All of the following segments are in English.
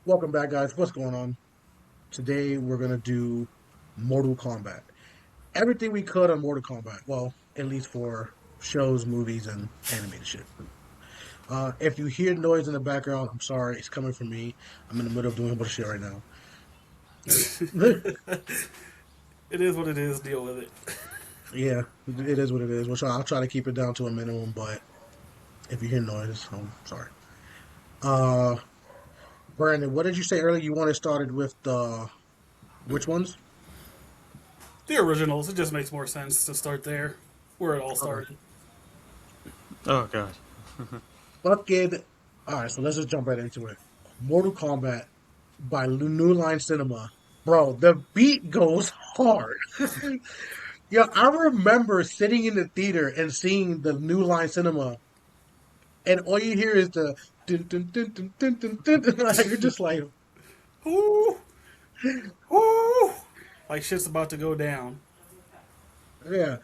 Welcome back, guys. What's going on? Today we're gonna do Mortal Kombat. Everything we could on Mortal Kombat. Well, at least for shows, movies, and animated shit. If you hear noise in the background, I'm sorry. It's coming from me. I'm in the middle of doing a bunch of shit right now. It is what it is. Deal with it. Yeah, it is what it is. I'll try to keep it down to a minimum, but if you hear noise, I'm sorry. Uh, Brandon, what did you say earlier? You wanted started with the which ones? The originals. It just makes more sense to start there, where it all Okay. started. Oh gosh. Fucking. All right, so let's just jump right into it. Mortal Kombat by New Line Cinema. Bro, the beat goes hard. Yeah, I remember sitting in the theater and seeing the New Line Cinema, and all you hear is the dun, dun, dun, dun, dun, dun, dun, dun. Like, you're just like, Ooh, ooh, like shit's about to go down. yeah.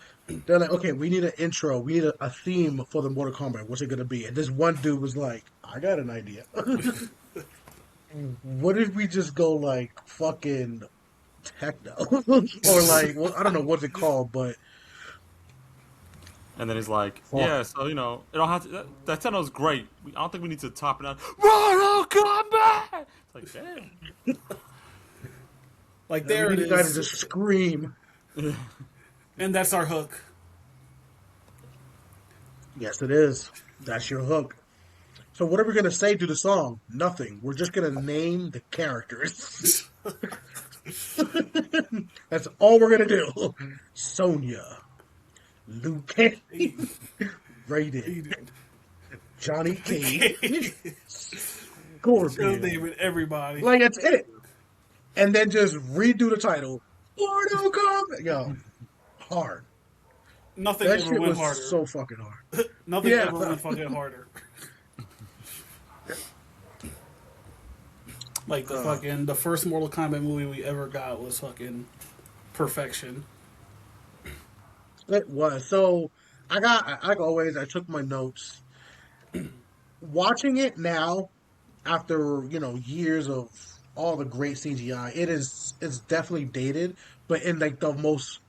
They're like, okay, we need an intro. We need a theme for the Mortal Kombat. What's it gonna be? And this one dude was like, I got an idea. What if we just go like fucking techno or like well, I don't know what's it called, but And then he's like, fuck. "Yeah, so it don't have to. That Tenno's great. I don't think we need to top it out. Mortal Kombat." It's like, damn. Like We there it need a guy to is, just scream. and that's our hook. Yes, it is. That's your hook. So what are we gonna say to the song? Nothing. We're just gonna name the characters. That's all we're gonna do. Sonya, Liu Kang, He, Raiden, he Johnny Cage, just Scorpion. naming everybody. Like that's it. And then just redo the title. Mortal Kombat. Yo, hard. Nothing That ever shit went was harder. so fucking hard. Nothing Yeah. ever went fucking harder. Like the first Mortal Kombat movie we ever got was fucking perfection. It was. So like always, I took my notes. Watching it now, after, years of all the great CGI, it's definitely dated, but in like the most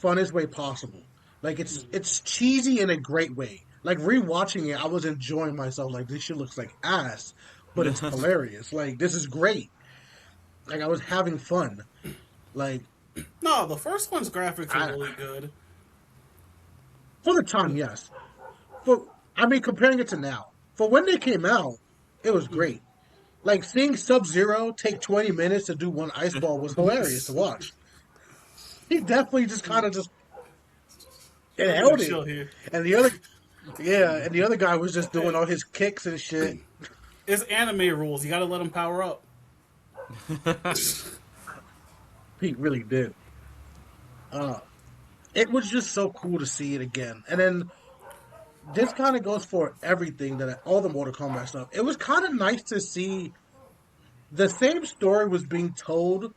funnest way possible. Like it's cheesy in a great way. Like rewatching it, I was enjoying myself. Like this shit looks like ass, but it's hilarious. Like this is great. Like I was having fun. Like No, the first one's graphics are I really good. for the time, yes. But I mean, comparing it to now, for when they came out, it was great. Like seeing Sub Zero take 20 minutes to do one ice ball was hilarious to watch. He definitely just kind of just it Yo, we gotta held it, chill here. and the other guy was just doing all his kicks and shit. It's anime rules. You gotta let them power up. He really did. Uh, it was just so cool to see it again. And then this kind of goes for everything all the Mortal Kombat stuff. It was kind of nice to see the same story was being told,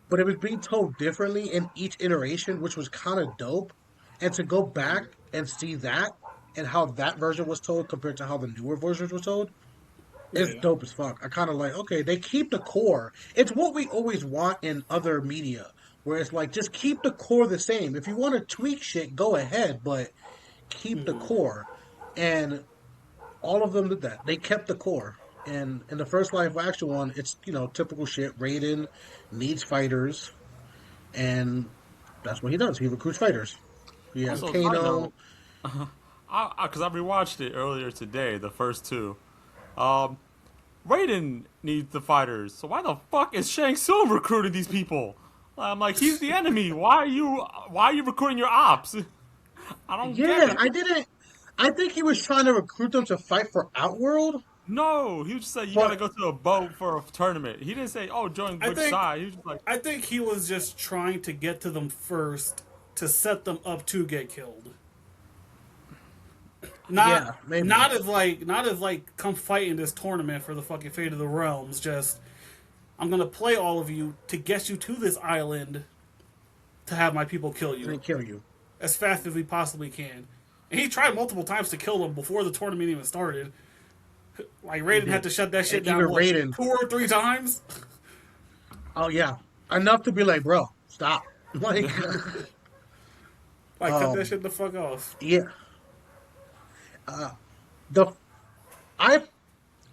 but it was being told differently in each iteration, which was kind of dope. And to go back and see that and how that version was told compared to how the newer versions were told, it's Yeah. dope as fuck. I kind of like, okay, they keep the core. It's what we always want in other media, where it's like, just keep the core the same. If you want to tweak shit, go ahead, but keep the core. And all of them did that. They kept the core. And in the first live action one, it's, typical shit. Raiden needs fighters, and that's what he does. He recruits fighters. You have Also, side Kano. note, because I rewatched it earlier today, the first two. Um, Raiden needs the fighters, so why the fuck is Shang Tsung recruiting these people? I'm like, he's the enemy. Why are you recruiting your ops? I don't get Yeah, it. I didn't. I think he was trying to recruit them to fight for Outworld, No, he was just like, you gotta but go to a boat for a tournament. He didn't say, oh, join I which think side. He was just like, I think he was just trying to get to them first to set them up to get killed. Not yeah, maybe. not as like come fight in this tournament for the fucking fate of the realms. Just I'm gonna play all of you to get you to this island to have my people kill And they you kill you. as fast as we possibly can. And he tried multiple times to kill them before the tournament even started. Like Raiden had to shut that And shit down even what Raiden, 2 or 3 times. oh yeah, enough to be like, bro, stop. Like, Like cut that um, shit the fuck off. yeah, the I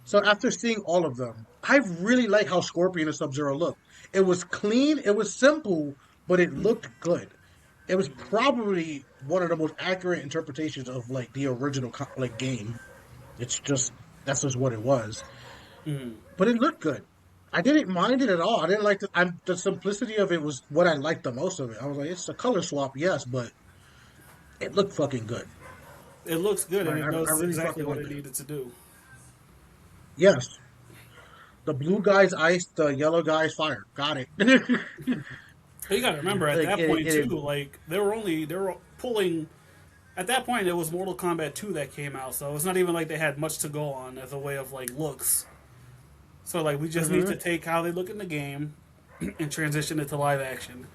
so after seeing all of them, I really like how Scorpion and Sub Zero look. It was clean, it was simple, but it looked good. It was probably one of the most accurate interpretations of like the original like game. It's just that's just what it was, but it looked good. I didn't mind it at all. I didn't like the simplicity of it was what I liked the most of it. I was like, it's a color swap, yes, but it looked fucking good. It looks good and Like it I does really exactly fucking what liked it it. needed to do. Yes, the blue guy's ice, the yellow guy's fire. Got it. But you gotta remember at like that point too, it, like they were pulling at that point it was Mortal Kombat 2 that came out, so it's not even like they had much to go on as a way of like looks. So like we just need to mhm. take how they look in the game and transition it to live action.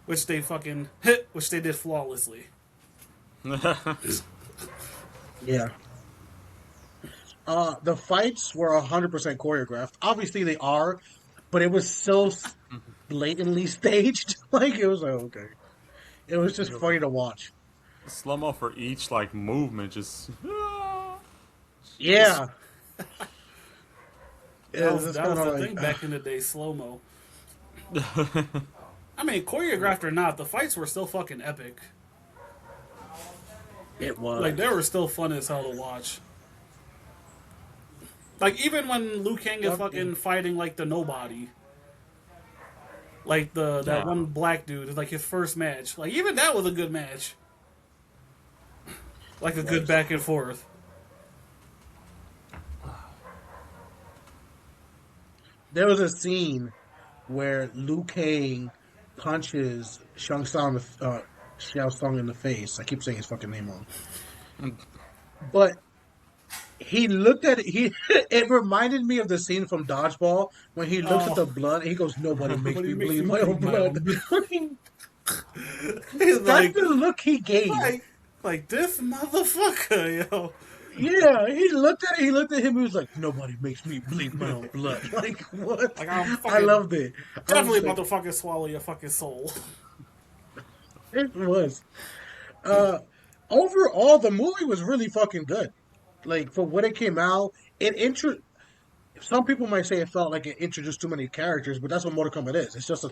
Which they fucking hit, which they did flawlessly. Yeah. The fights were 100% choreographed. Obviously, they are, but it was so blatantly staged. Like it was like okay, it was just funny to watch. Slow mo for each like movement, just Yeah, it's That kind was of the like thing back in the day, slow mo. I mean, choreographed or not, the fights were still fucking epic. it Like they was. were still fun as hell to watch. Like even when Liu Kang is Fucking fucking fighting like the nobody, like the that yeah. one black dude, like his first match. Like even that was a good match. Like a good was. back and forth. There was a scene where Liu Kang punches Xiao Tsung in the face. I keep saying his fucking name wrong, but he looked at it. He it reminded me of the scene from Dodgeball when he looks at Oh, the blood and he goes, "Nobody makes nobody me makes bleed me my own bleed my blood." own blood. He's That's like, the look he gave. like, like this motherfucker, yo. Yeah, he looked at it. He looked at him. He was like, "Nobody makes me bleed my own blood." Like what? Like I'm I fucking loved it. I was definitely just about like, to fucking swallow your fucking soul. it was. Uh, Overall, the movie was really fucking good. Like for when it came out, it intro. Some people might say it felt like it introduced too many characters, but that's what Mortal Kombat is. It's just a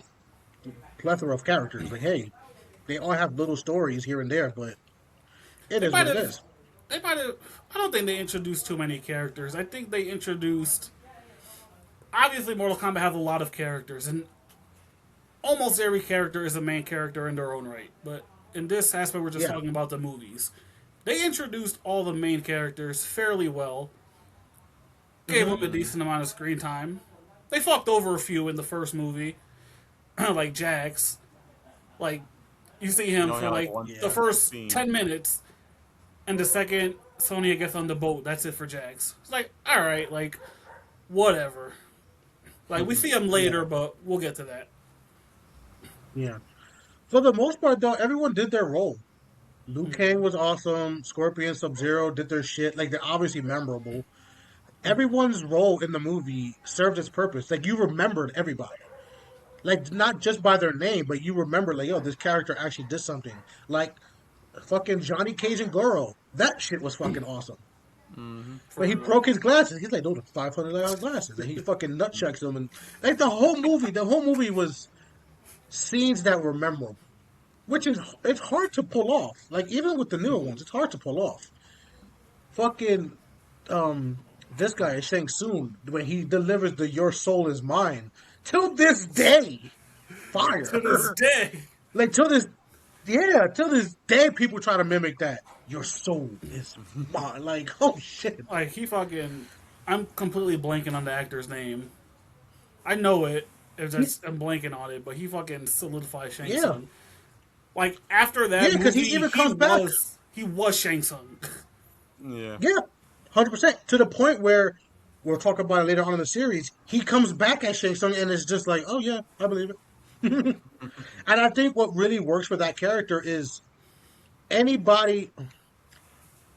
plethora of characters. Like, hey, they all have little stories here and there, but it They is what might it have. is. They might have. I don't think they introduced too many characters. I think they introduced. Obviously, Mortal Kombat has a lot of characters, and almost every character is a main character in their own right. But in this aspect, we're just Yeah. talking about the movies. They introduced all the main characters fairly well, gave them Hmm. a decent amount of screen time. They fucked over a few in the first movie, like Jax. Like, you see You him only for had like like one the Yeah. first scene. 10 minutes, and the second Sonya gets on the boat, that's it for Jax. It's like, alright, like, whatever. Like, we see him Yeah. later, but we'll get to that. Yeah. For the most part, though, everyone did their role. Liu Kang Mm. was awesome. Scorpion, Sub Zero did their shit. Like they're obviously memorable. Everyone's role in the movie served its purpose. Like you remembered everybody. Like not just by their name, but you remember like, yo, this character actually did something. Like fucking Johnny Cage and Goro. That shit was fucking awesome. But For he real. broke his glasses. He's like, those are $500 glasses, and he fucking nutchucks them. And like the whole movie was scenes that were memorable, which is it's hard to pull off. Like even with the newer ones, it's hard to pull off. Fucking this guy Shang Tsung when he delivers the "Your soul is mine" till this day, To this fire. day. Like till this, yeah, till this day, people try to mimic that. Your soul is mine. Like oh shit, Like, he fucking. I'm completely blanking on the actor's name. I know it. I'm blanking on it, but he fucking solidified Shang yeah, Tsung. Like, after yeah, that because he movie, even comes back. he was Shang Tsung. Yeah. Yeah, 100% to the point where we'll talk about it later on in the series. He comes back as Shang Tsung and it's just like, oh yeah, I believe it. And I think what really works for that character is anybody.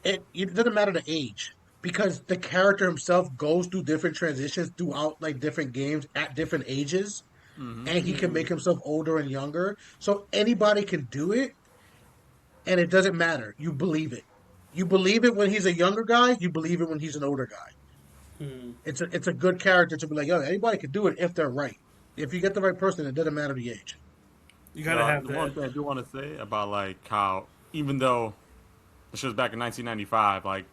It doesn't matter the age. because the character himself goes through different transitions throughout like different games at different ages, Mm-hmm. and he can make himself older and younger. So anybody can do it, and it doesn't matter. You believe it. You believe it when he's a younger guy. You believe it when he's an older guy. Hmm. It's a good character to be like, yo, anybody can do it if they're right. If you get the right person, it doesn't matter the age. You gotta have The that. one thing I do want to say about like how even though the show's back in 1995, like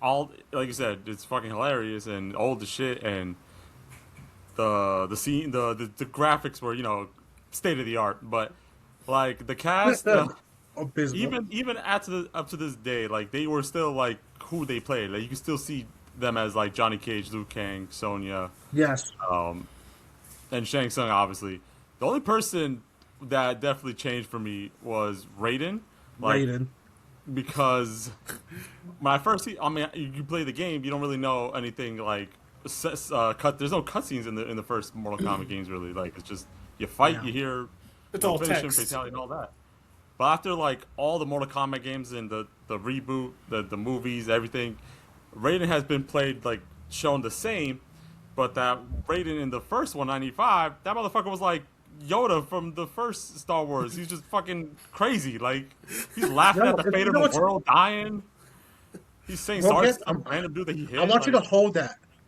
all like you said, it's fucking hilarious and old as shit, and the scene, the graphics were state of the art, but like the cast, Abysmal. even up to this day, like they were still like who they played. Like you can still see them as like Johnny Cage, Liu Kang, Sonya, Yes, um, and Shang Tsung. Obviously, the only person that definitely changed for me was Raiden. Like Raiden. because when I first see, I mean, you play the game, you don't really know anything like cut. There's no cutscenes in the first Mortal Kombat games really. Like it's just you fight, Yeah. you hear, It's all finish him, text. fatality, and all that. But after like all the Mortal Kombat games and the reboot, the movies, everything, Raiden has been played like shown the same. But that Raiden in the first one, 95, that motherfucker was like Yoda from the first Star Wars. He's just fucking crazy. Like he's laughing No, at the fate you of know the what's world dying. He's saying we'll sorry to get. some random dude that he I hit. want you to Like,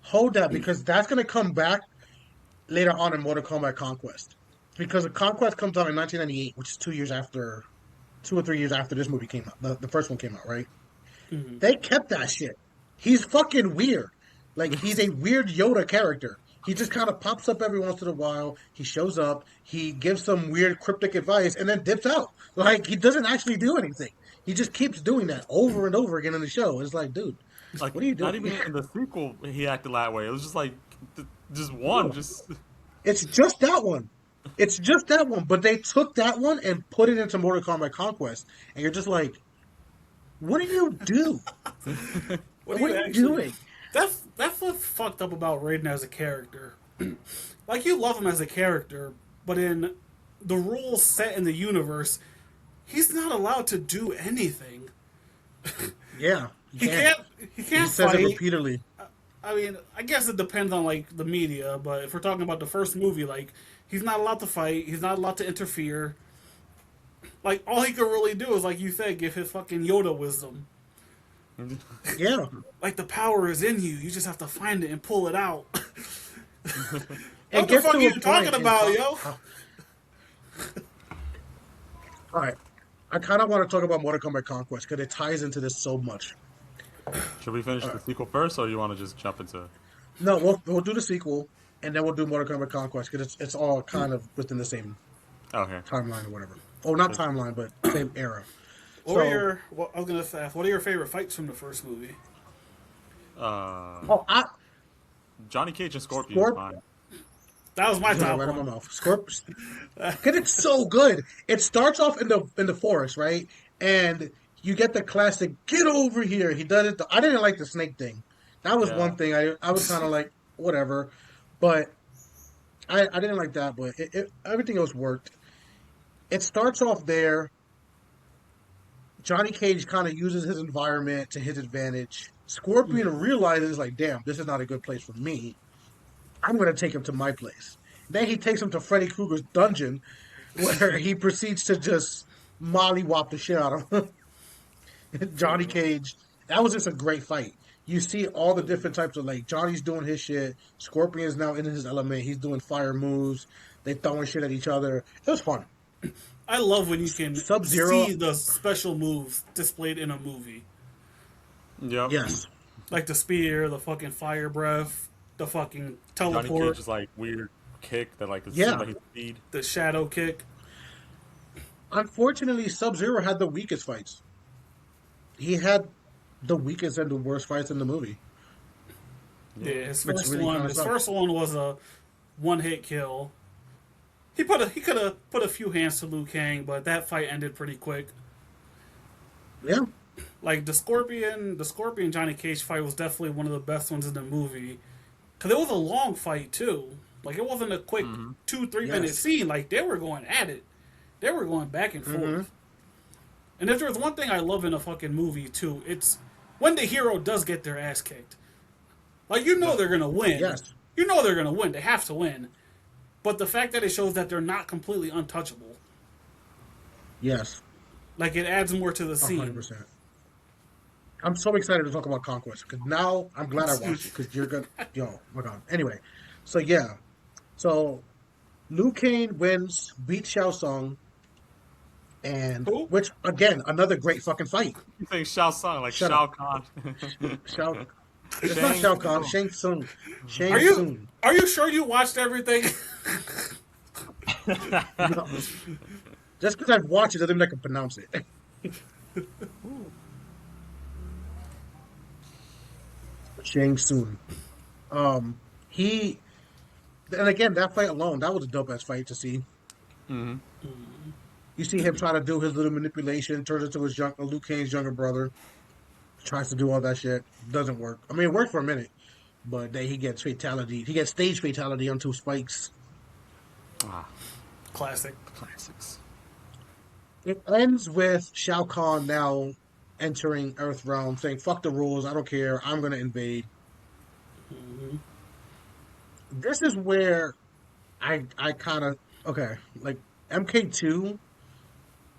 hold that because that's gonna come back later on in Mortal Kombat Conquest. Because the Conquest comes out in 1998, which is 2 years after, 2 or 3 years after this movie came out. The first one came out, right? Hmm. They kept that shit. He's fucking weird. Like he's a weird Yoda character. He just kind of pops up every once in a while. He shows up. He gives some weird cryptic advice and then dips out. Like he doesn't actually do anything. He just keeps doing that over and over again in the show. It's like, dude, like what are you not doing? even in the sequel he acted that way. It was just like just one. No, Just it's just that one. It's just that one. But they took that one and put it into Mortal Kombat Conquest, and you're just like, what do you do? What do What you are you actually? doing? That's what's fucked up about Raiden as a character. Like you love him as a character, but in the rules set in the universe, he's not allowed to do anything. Yeah, you He can't. can't. He He can't says it fight. repeatedly. I mean, I guess it depends on like the media, but if we're talking about the first movie, like he's not allowed to fight. He's not allowed to interfere. Like all he could really do is, like you said, give his fucking Yoda wisdom. Yeah. Like the power is in you. You just have to find it and pull it out. It What the gets fuck to are a you point talking in about, yo? all right. I kind of want to talk about Mortal Kombat Conquest because it ties into this so much. should we finish All the right. sequel first, or you want to just jump into? No, we'll do the sequel and then we'll do Mortal Kombat Conquest because it's all kind of within the same Okay. timeline or whatever. Oh, not timeline, but same era. What were So, your? Well, I was gonna ask. What are your favorite fights from the first movie? Uh, oh, I Johnny Cage and Scorpion is Scorp. fine. That was my Yeah, top right in my one. mouth. Scorp. Because it's so good. It starts off in the forest, right? And you get the classic "Get over here." He does it. I didn't like the snake thing. That was Yeah. one thing I was kind of like whatever, but I didn't like that. But everything else worked. It starts off there. Johnny Cage kind of uses his environment to his advantage. Scorpion realizes like, damn, this is not a good place for me. I'm going to take him to my place. Then he takes him to Freddy Krueger's dungeon, where he proceeds to just mollywop the shit out of him. Johnny Cage. That was just a great fight. You see all the different types of like Johnny's doing his shit. Scorpion is now in his element. He's doing fire moves. They throwing shit at each other. It was fun. I love when you can Sub see Zero. the special moves displayed in a movie, Yep. Yes. like the spear, the fucking fire breath, the fucking Johnny teleport, Cage's like weird kick that like seemed Yeah. like his speed. the shadow kick. Unfortunately, Sub Zero had the weakest fights. He had the weakest and the worst fights in the movie, Yeah, his which first really one. kind of His sucks. first one was a one hit kill. He could have put a few hands to Liu Kang, but that fight ended pretty quick. Yeah. Like the Scorpion Johnny Cage fight was definitely one of the best ones in the movie. Cause it was a long fight too. Like it wasn't a quick 2-3 minute Yes. scene. Like they were going at it. They were going back and forth. And if there's one thing I love in a fucking movie too, it's when the hero does get their ass kicked. Like, you know they're going to win. Yes. You know they're going to win. They have to win. But the fact that it shows that they're not completely untouchable, Yes. like, it adds more to the A hundred scene. percent. I'm so excited to talk about Conquest because now I'm glad I watched it because you're gonna. Yo, my God. Anyway, so yeah, so Liu Kang wins, beats Shao Tsung, and Who? which again another great fucking fight. You think Shao Tsung like Shut Shao up, Kahn? Shao. It's not Shang Shao Kahn, Tsung. Shang Tsung, Are Shang you Tsung. are you sure you watched everything? No. Just because I've watched it doesn't mean I can pronounce it. Shang Tsung. He and again that fight alone that was a dope ass fight to see. Hmm. You see him try to do his little manipulation, turns into his Liu Kang's younger brother, tries to do all that shit. Doesn't work. I mean, it worked for a minute, but then he gets fatality. He gets stage fatality on two spikes. Ah, Classic. classics. It ends with Shao Kahn now entering Earth Realm, saying "fuck the rules. I don't care. I'm gonna invade." This is where I kind of okay, like MK2.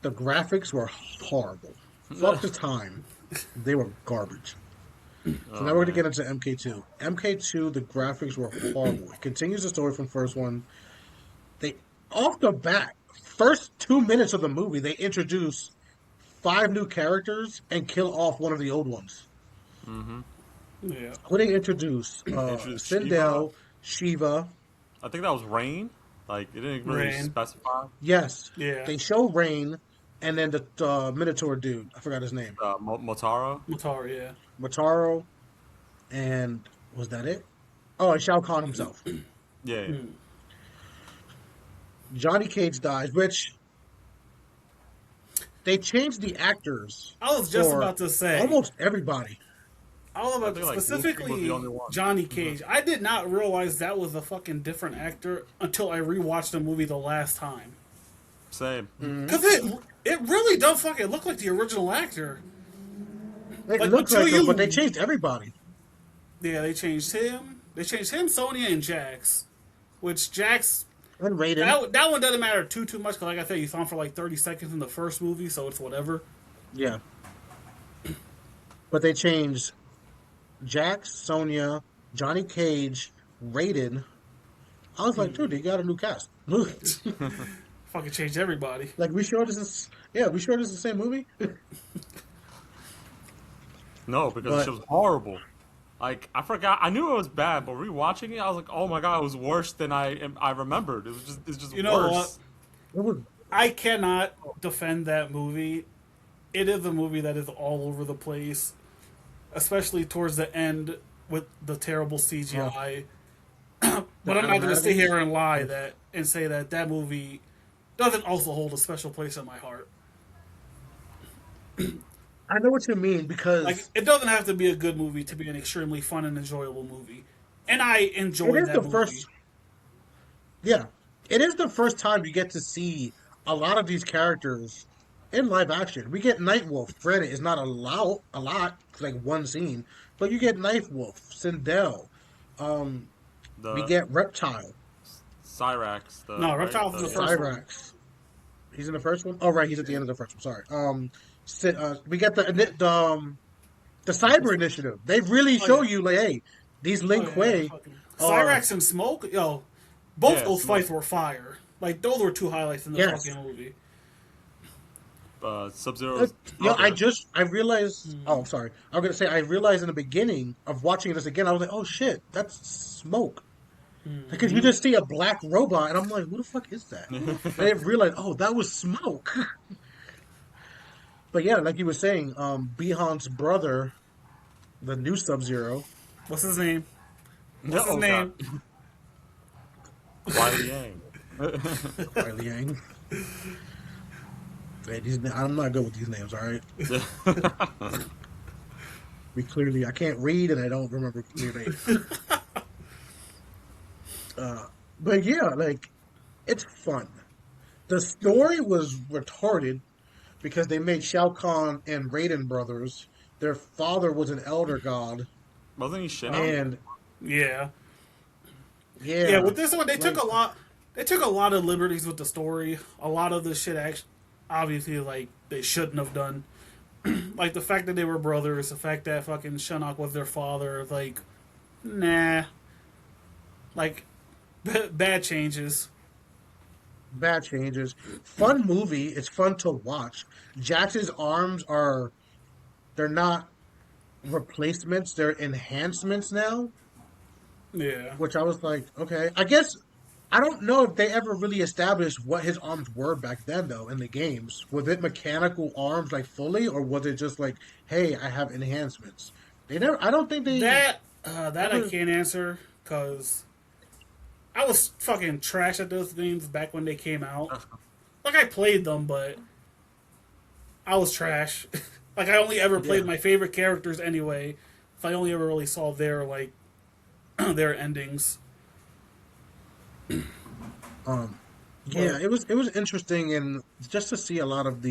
The graphics were horrible. Fuck the time. They were garbage. So now Oh we're gonna man. get into MK2. MK2, the graphics were horrible. It continues the story from first one. They off the bat, first 2 minutes of the movie, they introduce five new characters and kill off one of the old ones. Hmm. Yeah. Who they introduce? Introduced Shiva. Sindel, Shiva. I think that was Rain. Like it didn't really Rain. specify. Yes, Yeah. they show Rain, and then the Minotaur dude. I forgot his name. Motaro. Mutara, yeah. Mataro, and was that it? Oh, and Shao Kahn himself. Yeah. Yeah. Johnny Cage dies, which they changed the actors I was just for about to say. almost everybody. I was I about think to, like Wolfgang was specifically the only one. Johnny Cage. I did not realize that was a fucking different actor until I rewatched the movie the last time. Same. Because it really does fucking look like the original actor. It Like, looks until like them, you- but they changed everybody. Yeah, they changed him. They changed him, Sonya, and Jax. Which Jax, And Raiden. that one doesn't matter too much. Because like I said, you saw him for like 30 seconds in the first movie, so it's whatever. Yeah. But they changed Jax, Sonya, Johnny Cage, Raiden. I was like, dude, they got a new cast. Fucking changed everybody. Like, we sure this is, yeah, we sure this is the same movie? No, because But- the shit was horrible. Like I forgot. I knew it was bad, but rewatching it, I was like, "Oh my god, it was worse than I remembered." It's just You know worse. It was, I cannot defend that movie. It is a movie that is all over the place, especially towards the end with the terrible CGI. But I'm not going to sit here and lie and say that that movie doesn't also hold a special place in my heart. I know what you mean because Like, it doesn't have to be a good movie to be an extremely fun and enjoyable movie, and I it enjoyed is that the movie. first, yeah, it is the first time you get to see a lot of these characters in live action. We get Nightwolf. Granted, it's not a lot, it's like one scene, but you get Nightwolf, Sindel. We The get Reptile, Cyrax. No, Reptile's the first one. Cyrax. He's in the first one. Oh, right, he's at the end of the first one. Sorry. We get the Cyber Initiative. They really show yeah. you like, hey, these Lin Kuei. Cyrax and Smoke, yo, both Yeah, those Smoke. fights were fire. Like, those were two highlights in the Yes. fucking movie. Sub-Zero. I realized. Oh, I'm sorry. I was gonna say I realized in the beginning of watching this again. I was like, oh shit, that's Smoke. Because you just see a black robot, and I'm like, who the fuck is that? I didn't realize. Oh, that was Smoke. But yeah, like you were saying, Bihan's brother, the new Sub-Zero. What's his name? What's Oh, his name? Wiley Yang. Riley Yang. Hey, I'm not good with these names, all right? I can't read and I don't remember their names. But yeah, like, it's fun. The story was retarded because they made Shao Kahn and Raiden brothers. their father was an elder god, Wasn't he Shinnok? and Yeah, yeah. yeah, With this one, they took like a lot. They took a lot of liberties with the story. A lot of the shit, actually, obviously, like they shouldn't have done. Like the fact that they were brothers, the fact that fucking Shinnok was their father. Like, nah. Like, bad changes. bad changes. Fun movie. It's fun to watch. Jax's arms are they're not replacements; they're enhancements now. Yeah. Which I was like, okay. I guess I don't know if they ever really established what his arms were back then, though, in the games. Was it mechanical arms like fully, or was it just like, hey, I have enhancements? They never. I don't think they That I ever. can't answer because I was fucking trash at those games back when they came out. Like I played them, but I was trash. Like I only ever Yeah. played my favorite characters anyway. If I only ever really saw their like their endings. Um. Yeah. But It was interesting, and just to see a lot of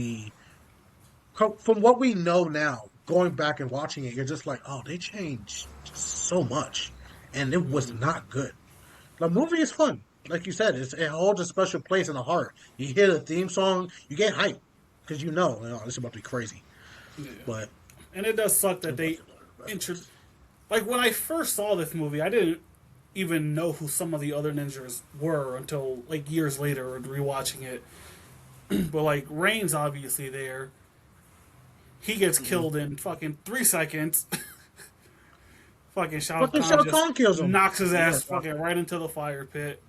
from what we know now, going back and watching it, you're just like, oh, they changed so much, and it was not good. The movie is fun. Like you said, it holds a special place in the heart. You hear the theme song, you get hyped because this is about to be crazy. yeah. But And it does suck that they intro. Like when I first saw this movie, I didn't even know who some of the other ninjas were until like years later rewatching it. But like Rain's obviously there. He gets killed in fucking 3 seconds. Fucking Shao fucking Kahn Shao just Kahn kills him. knocks his Yeah, ass fucking right into the fire pit.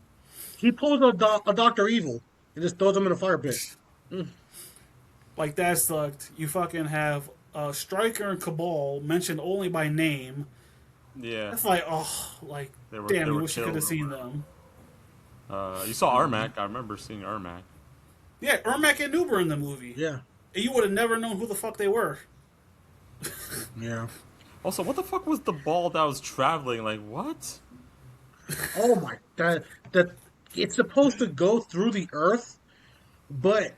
he pulls a Doctor Evil and just throws him in a fire pit. Like that sucked. You fucking have Stryker and Cabal mentioned only by name. Yeah, That's like, oh, like, they damn, you were wish you could have killed. seen them. You saw Ermac. I remember seeing Ermac. Yeah, Ermac and Noob were in the movie. Yeah, And you would have never known who the fuck they were. yeah. Also, what the fuck was the ball that was traveling? Like, what? Oh my god, it's supposed to go through the Earth, but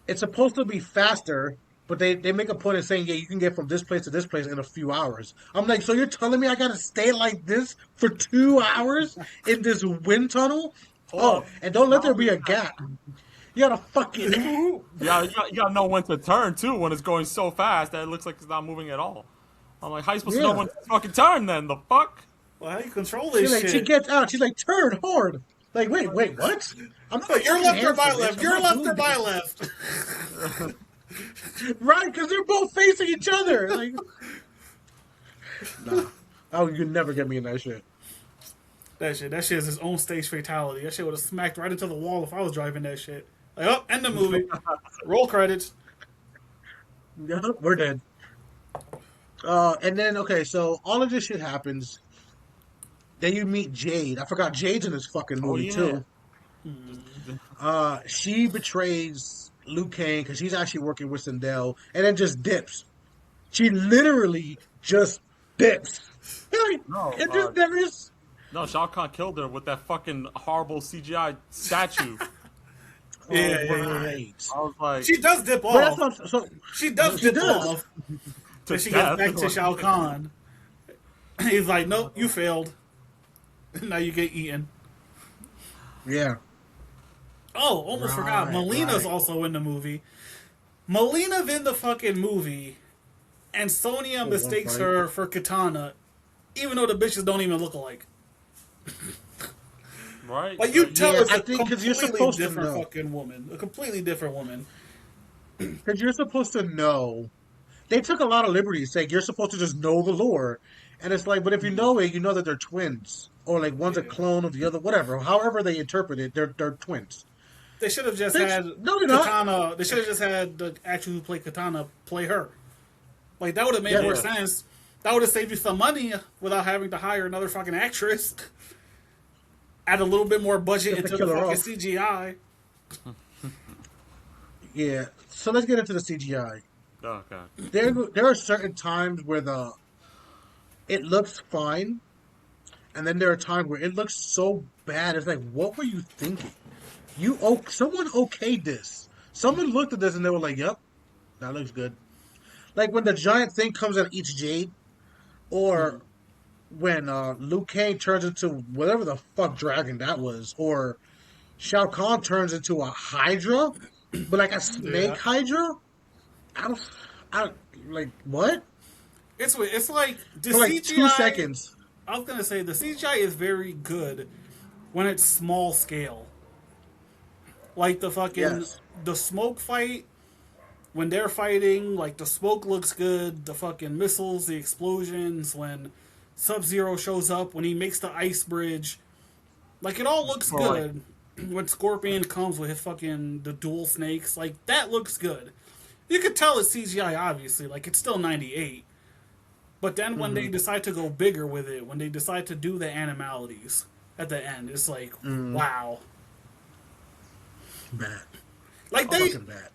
it's supposed to be faster. But they make a point of saying, yeah, you can get from this place to this place in a few hours. I'm like, so you're telling me I gotta stay like this for 2 hours in this wind tunnel? Hold Oh, up. and don't let there be a gap. You gotta fucking. Yeah, you gotta know when to turn too when it's going so fast that it looks like it's not moving at all. I'm like, how you supposed to know Yeah. when to fucking turn then? The fuck? Well, how do you control She this like she shit? gets out. She's like, turn hard. Like, wait, what? I'm not. Oh, you're fucking left or hands my for this. left. I'm You're not left doing or my this. left. Right? Because they're both facing each other. Like, nah. Oh, you never get me in that shit. That shit is his own stage fatality. That shit would have smacked right into the wall if I was driving that shit. Like, oh, end the movie. Roll credits. Yeah, we're dead. And then okay, so all of this shit happens. Then you meet Jade. I forgot Jade's in this fucking Oh movie yeah. too. She betrays Liu Kang because she's actually working with Sindel, and then just dips. She literally just dips. Like, No, it just never is. No, Shao Kahn killed her with that fucking horrible CGI statue. Yeah, Right. I was like, She does dip But that's off. not, so She does she dip does. off. to But she gets death. back to Shao Kahn. He's like, nope, you failed. Now you get eaten. Yeah. Oh, almost forgot. Right, Melina's right. also in the movie. Melina's in the fucking movie, and Sonya one mistakes fight. her for Katana, even though the bitches don't even look alike. Right? Like you tell Yeah, it's I a think 'cause you're completely supposed to different know. fucking woman, a completely different woman. Because you're supposed to know. They took a lot of liberties saying you're supposed to just know the lore. And it's like, but if you know it, you know that they're twins. Or like one's a Yeah. clone of the other, whatever. However they interpret it, they're twins. They should have just Bitch, had no, they're not. Katana. They should have just had the actor who played Katana play her. Like that would have made Yeah. more Yeah. sense. That would have saved you some money without having to hire another fucking actress. Add a little bit more budget Just to into the kill her fucking off. CGI. Yeah. So let's get into the CGI. Oh god. There are certain times where it looks fine, and then there are times where it looks so bad. It's like, what were you thinking? Someone okayed this. Someone looked at this and they were like, "Yep, that looks good." Like when the giant thing comes and eats Jade, or when Liu Kang turns into whatever the fuck dragon that was, or Shao Kahn turns into a Hydra, but like a Yeah. snake Hydra. I don't, I like what It's like the for like two CGI. seconds. I was gonna say the CGI is very good when it's small scale. Like Yes. the smoke fight when they're fighting, like the smoke looks good. The fucking missiles, the explosions, when Sub Zero shows up, when he makes the ice bridge, like it all looks Right. good. When Scorpion comes with his fucking the dual snakes, like that looks good. You could tell it's CGI, obviously, like it's still '98. But then when they Mm-hmm. decide to go bigger with it, when they decide to do the animalities at the end, it's like, Mm-hmm. wow. Bad. Like Fucking bad.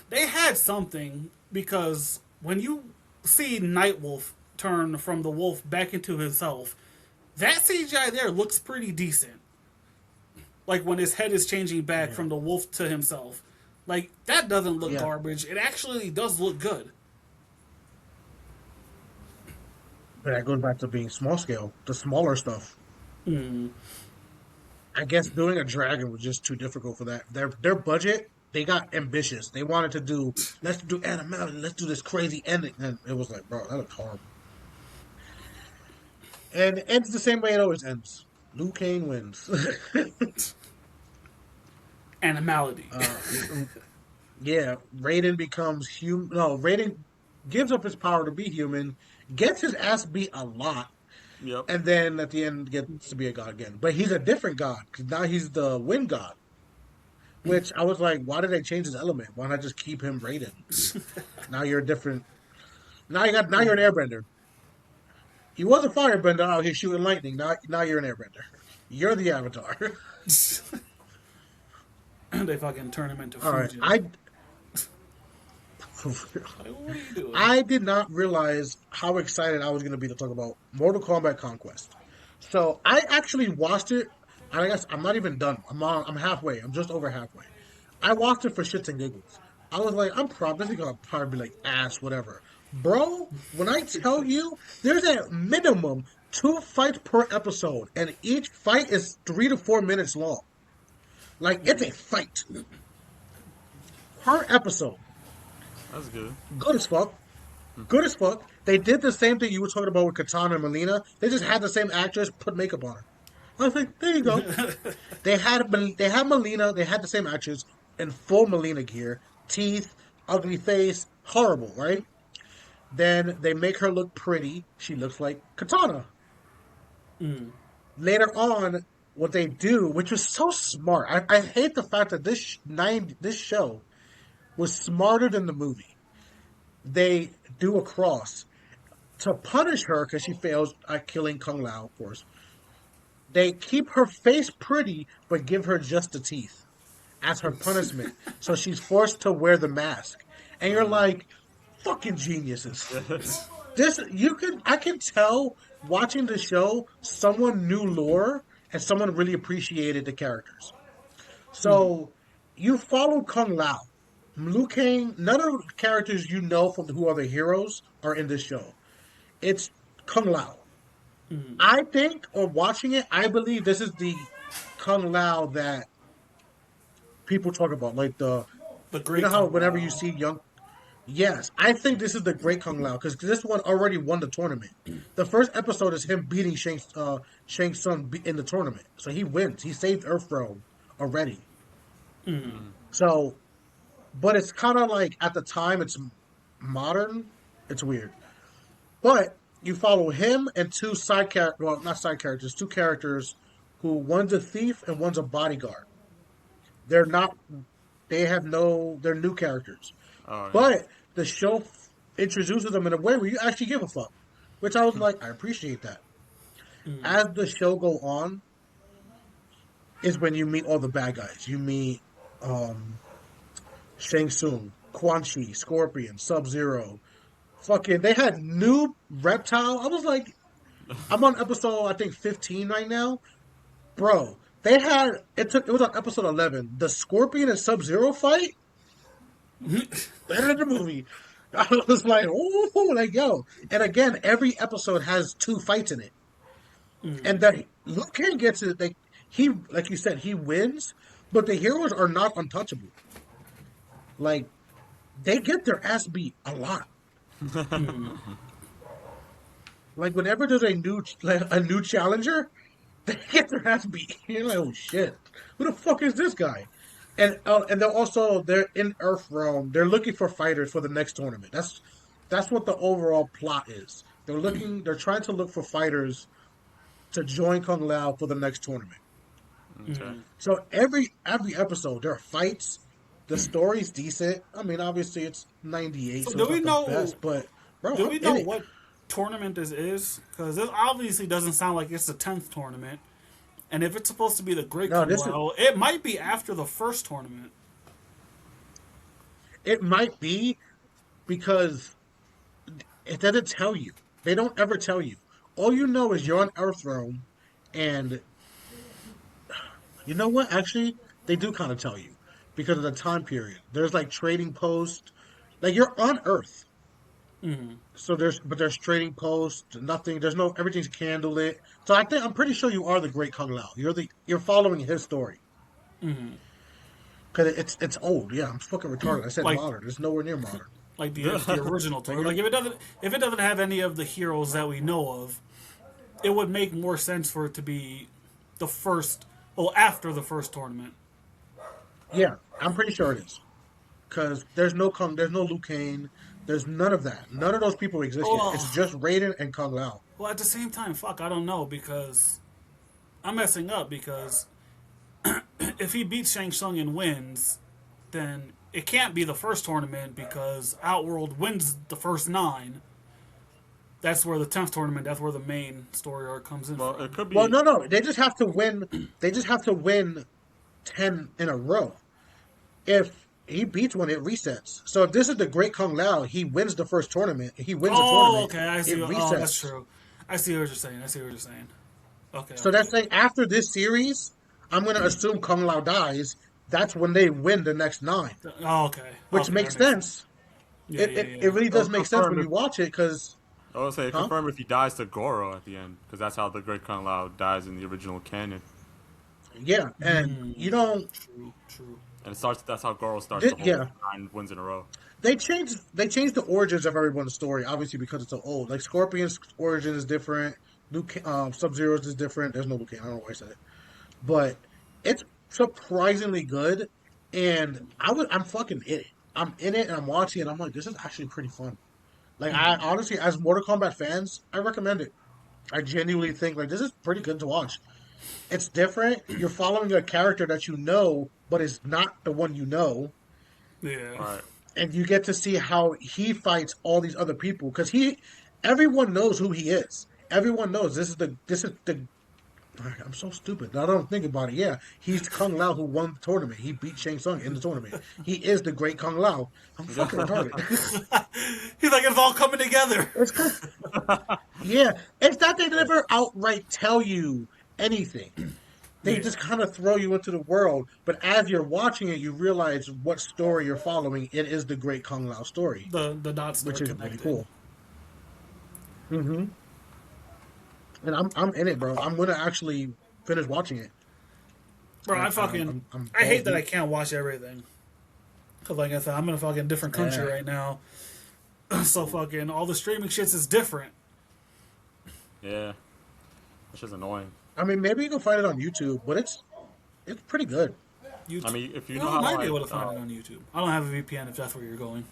they had something because when you see Nightwolf turn from the wolf back into himself, that CGI there looks pretty decent. Like when his head is changing back Yeah. from the wolf to himself. Like that doesn't look Yeah. garbage. It actually does look good. But that goes back to being small scale, the smaller stuff. I guess doing a dragon was just too difficult for that. Their budget, they got ambitious. They wanted to do let's do animality, let's do this crazy ending, and it was like, bro, that looks horrible. And it ends the same way it always ends. Liu Kang wins. Animality. uh, yeah, Raiden becomes human. No, Raiden gives up his power to be human, gets his ass beat a lot, Yep. and then at the end gets to be a god again. But he's a different god because now he's the wind god. Which I was like, why did they change his element? Why not just keep him Raiden? Now you're a different. Now you're an airbender. He was a firebender out here shooting lightning. Now you're an airbender. You're the avatar. They fucking turn him into All right, Fujin. I Like, what are you doing? I did not realize how excited I was going to be to talk about Mortal Kombat Conquest. So I actually watched it. I guess I'm not even done. I'm halfway. I'm just over halfway. I watched it for shits and giggles. I was like, I'm probably this is gonna probably be like ass, whatever. Bro, when I tell you there's a minimum 2 fights per episode, and each fight is 3 to 4 minutes long. Like it's a fight per episode. That's good. Good as fuck. Good as fuck. They did the same thing you were talking about with Katana and Melina. They just had the same actress put makeup on her. I was like, there you go. They had Melina. They had the same actress in full Melina gear, teeth, ugly face, horrible, right? Then they make her look pretty. She looks like Katana. Later on, what they do, which was so smart, I hate the fact that this show was smarter than the movie. They do a cross to punish her because she fails at killing Kung Lao, of course. They keep her face pretty, but give her just the teeth as her punishment. So she's forced to wear the mask. And you're like, fucking geniuses. I can tell watching the show, someone knew lore and someone really appreciated the characters. So you follow Kung Lao. Liu Kang, none of the characters you know from who are the heroes are in this show. It's Kung Lao. I think, or watching it, I believe this is the Kung Lao that people talk about. Like The you great know how Kung whenever you Lao. see young, yes, I think this is the great Kung Lao because this one already won the tournament. The first episode is him beating Shang Tsung in the tournament, so he wins. He saved Earthrealm already. So, but it's kind of like at the time it's modern. It's weird, but you follow him and two side characters. Well, not side characters. Two characters who one's a thief and one's a bodyguard. They're not. They have no. They're new characters. Oh yeah. But the show introduces them in a way where you actually give a fuck, which I was like, I appreciate that. As the show go on, is when you meet all the bad guys. You meet Shang Tsung, Quan Chi, Scorpion, Sub Zero. Fucking, they had new reptile. I was like, I'm on episode I think 15 right now, bro. They had it was on episode 11. The Scorpion and Sub Zero fight better than the movie. I was like, oh, like yo. And again, every episode has two fights in it, and that Liu Kang gets it. Like he, like you said, he wins, but the heroes are not untouchable. Like they get their ass beat a lot. Like whenever there's a new challenger, they get their ass beat. You're like, oh shit, who the fuck is this guy? And they're in Earth Realm. They're looking for fighters for the next tournament. That's what the overall plot is. They're trying to look for fighters to join Kung Lao for the next tournament. Okay. So every episode there are fights. The story's decent. I mean, obviously it's '98, So so do it's we not the know? best, but bro, Do I'm we in know it. what tournament this is? Because this obviously doesn't sound like it's the 10th tournament. And if it's supposed to be the Great No, Kung this is Lao, it might be after the first tournament. it might be because it doesn't tell you. They don't ever tell you. All you know is you're on Earthrealm, and you know what? Actually, they do kind of tell you because of the time period. There's like trading posts, like you're on Earth, so there's trading posts. Nothing. There's no everything's candlelit. So I'm pretty sure you are the Great Kung Lao. You're following his story because it's old. Yeah, I'm fucking retarded. I said Like modern. It's nowhere near modern. like the original Like, tournament. Like if it doesn't have any of the heroes that we know of, it would make more sense for it to be the first, well, after the first tournament. yeah, I'm pretty sure it is. Because there's no Liu Kang, there's none of that. None of those people exist yet. It's Oh, just Raiden and Kung Lao. well, at the same time, fuck, I don't know because I'm messing up because if he beats Shang Tsung and wins, then it can't be the first tournament because Outworld wins the first 9. That's where the 10th tournament, that's where the main story arc comes in Well, it from. could Well, be. no, they just have to win. They just have to win 10 in a row. If he beats one, it resets. So if this is the Great Kung Lao, he wins the first tournament. He wins the Oh, tournament. okay, I It see. Oh, that's resets. true. I see what you're saying. I see what you're saying. Okay, So okay. that's like after this series, I'm gonna assume Kung Lao dies. That's when they win the next 9, Oh, okay. which Okay, that makes makes sense. sense. Yeah, yeah, It yeah. really It'll does make sense confirm when if you watch it because, I would say huh? confirm if he dies to Goro at the end, because that's how the Great Kung Lao dies in the original canon, Yeah, and you don't. True, true. and it starts. That's how Goro starts the whole Yeah, 9 wins in a row. they changed the origins of everyone's story, obviously because it's so old. Like Scorpion's origin is different. Sub Zero's is different. There's no Luke. I don't know why I said it, but it's surprisingly good. And I'm fucking in it. I'm in it, and I'm watching it. I'm like, this is actually pretty fun. Like I honestly, as Mortal Kombat fans, I recommend it. I genuinely think like this is pretty good to watch. It's different. You're following a character that you know, but is not the one you know, Yeah. All right. and you get to see how he fights all these other people because everyone knows who he is. Everyone knows this is the. I'm so stupid. I don't think about it. Yeah, he's Kung Lao who won the tournament. He beat Shang Tsung in the tournament. He is the great Kung Lao. I'm fucking retarded. He's like, it's all coming together. It's cause, yeah, it's that they never outright tell you anything. They Yeah. just kind of throw you into the world. But as you're watching it, you realize what story you're following. It is the great Kung Lao story, The dots which start is really connecting. cool. hmm And I'm in it, bro. I'm gonna actually finish watching it. Bro, I I, fucking, I'm I balls hate that I deep. can't watch everything. Cause like I said, I'm in a fucking different country Yeah. right now. So fucking all the streaming shits is different. Yeah, it's just annoying. I mean, maybe you can find it on YouTube, but it's pretty good. YouTube. I mean, if you You know know, I how might to be able like, to find it on YouTube. I don't have a VPN if that's where you're going.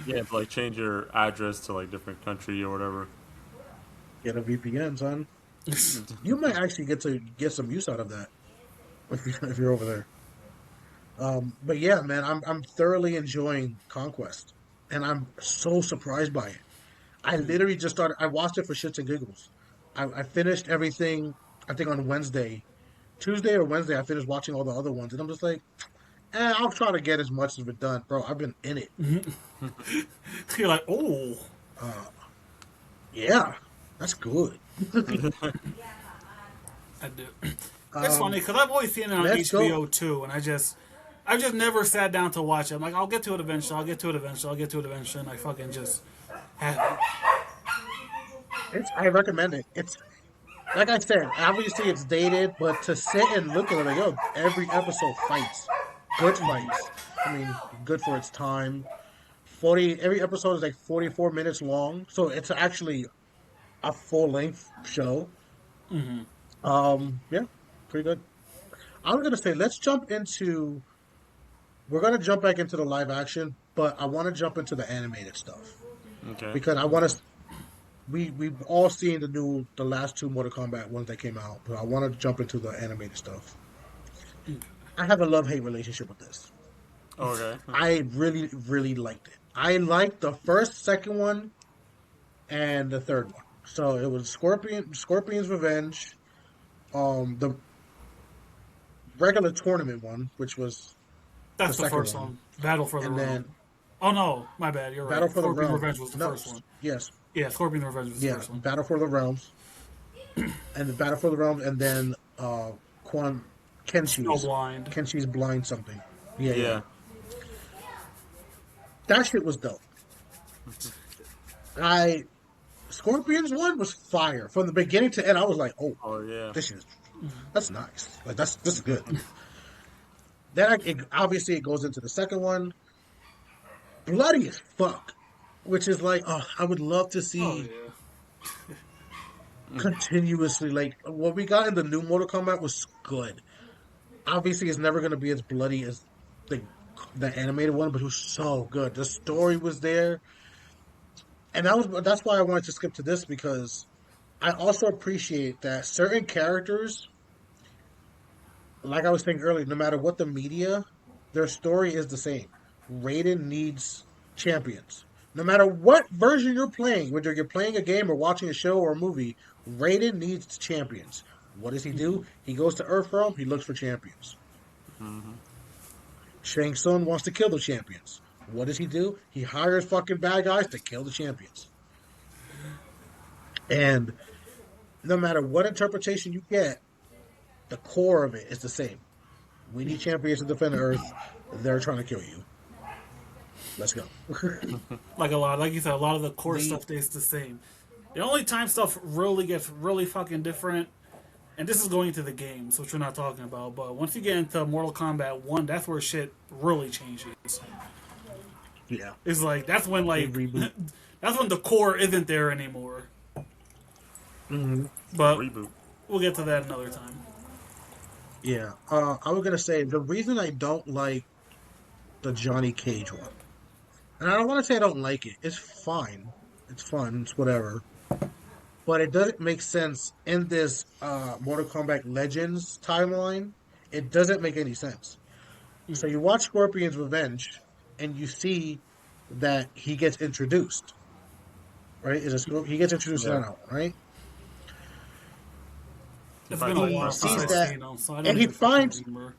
yeah, to like change your address to like different country or whatever. Get a VPN, son. You might actually get some use out of that if you're over there. But yeah, man, I'm thoroughly enjoying Conquest, and I'm so surprised by it. I literally just started. I watched it for shits and giggles. I finished everything. I think on Wednesday, Tuesday or Wednesday. I finished watching all the other ones, and I'm just like, I'll try to get as much of it done, bro. I've been in it. You're like, oh, Yeah, that's good. I do. It's funny because I've always seen it on Let's go. HBO too, and I I've just never sat down to watch it. I'm like, I'll get to it eventually. I'll get to it eventually. I'll get to it eventually. And I fucking just haven't. I recommend it. It's like I said, obviously it's dated, but to sit and look at it, like, yo, every episode fights, good fights. I mean, good for its time. 40. Every episode is like 44 minutes long, so it's actually a full length show. Yeah, pretty good. I was gonna say let's jump into. We're gonna jump back into the live action, but I want to jump into the animated stuff Okay. because I want to. We've all seen the last two Mortal Kombat ones that came out, but I want to jump into the animated stuff. I have a love hate relationship with this. Okay. I really really liked it. I liked the first, second one, and the third one. So it was Scorpion's Revenge, the regular tournament one, which was the That's the second first one, one. Battle for the and Realm. then Oh no, my bad. You're Battle right. for the Scorpion Realm. Revenge was the No, first one. yes, Yeah, Scorpion Revenge was the yeah, first one. Battle for the Realms, and the Battle for the Realms, and then Quan Kenshi's Snowblind. Kenshi's blind something. Yeah, yeah, Yeah. that shit was dope. I Scorpion's one was fire from the beginning to end. I was like, oh, Oh yeah. this is that's nice. Like this is good. Then obviously it goes into the second one, bloody as fuck, which is like, oh, I would love to Oh see yeah. continuously. Like what we got in the new Mortal Kombat was good. Obviously, it's never going to be as bloody as the the animated one, but it was so good. The story was there, and that's why I wanted to skip to this because I also appreciate that certain characters, like I was saying earlier, no matter what the media, their story is the same. Raiden needs champions. No matter what version you're playing, whether you're playing a game or watching a show or a movie, Raiden needs champions. What does he do? He goes to Earthrealm, he looks for champions. Shang Tsung wants to kill the champions. What does he do? He hires fucking bad guys to kill the champions. And no matter what interpretation you get, the core of it is the same. We need champions to defend the Earth. They're trying to kill you. Let's go. Like you said, a lot of the core The- stuff stays the same. The only time stuff really gets really fucking different, and this is going into the games, which we're not talking about, but once you get into Mortal Kombat 1, that's where shit really changes. Yeah. It's like, that's when, like, Reboot. that's when the core isn't there anymore. Mm-hmm. But Reboot. we'll get to that another time. Yeah. I was gonna say the reason I don't like the Johnny Cage one, and I don't want to say I don't like it. It's fine. It's fun. It's whatever. But it doesn't make sense in this Mortal Kombat Legends timeline. It doesn't make any sense. So you watch Scorpion's Revenge, and you see that he gets introduced. Right? He gets introduced in Yeah. that one, right? It's been a He while since sees I've that, seen them, so I and don't he even fucking finds remember.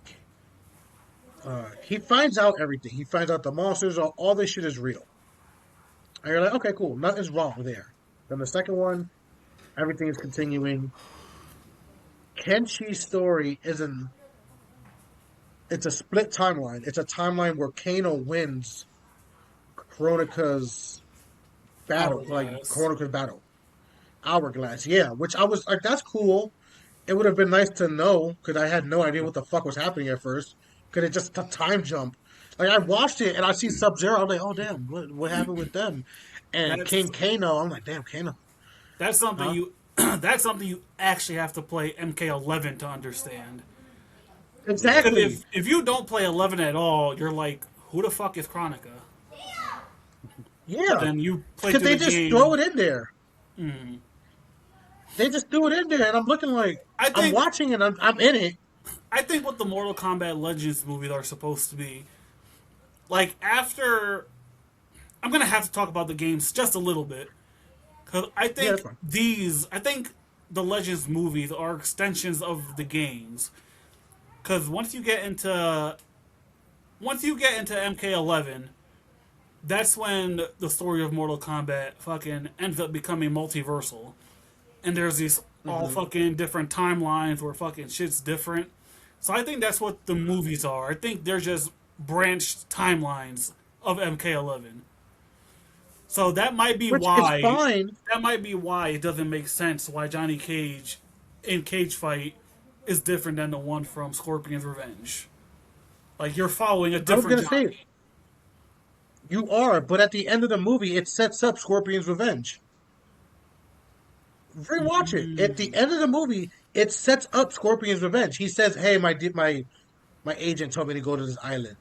he finds out everything. He finds out the monsters, all this shit is real. And you're like, okay, cool, nothing's wrong there. Then the second one, everything is continuing. Kenshi's story isn't. It's a split timeline. It's a timeline where Kano wins Kronika's battle, like Hourglass. Kronika's battle. Hourglass, yeah. Which I was like, that's cool. It would have been nice to know because I had no idea what the fuck was happening at first. Because it just a time jump. Like I watched it and I see Sub Zero. I'm like, oh damn, what happened with them? And That's- King Kano, I'm like, damn, Kano. That's something Huh? you. That's something you actually have to play MK11 to understand. Because Exactly. if you don't play 11 at all, you're like, who the fuck is Chronica? Yeah. Then you play Because through they the just game. throw it in there. They just threw it in there, and I'm looking like I I'm think- watching it. I'm in it. I think what the Mortal Kombat Legends movies are supposed to be, like after, I'm gonna have to talk about the games just a little bit, because I Yeah, think that's fine. I think the Legends movies are extensions of the games, because once you get into MK11, that's when the story of Mortal Kombat fucking ends up becoming multiversal, and there's these all fucking different timelines where fucking shit's different. So I think that's what the movies are. I think they're just branched timelines of MK11. So that might be which is why fine. it doesn't make sense why Johnny Cage in Cage Fight is different than the one from Scorpion's Revenge. Like you're following a I was different gonna say Johnny. you are, but at the end of the movie, it sets up Scorpion's revenge. Rewatch it. At the end of the movie, it sets up Scorpion's revenge. He says, "Hey, my agent told me to go to this island,"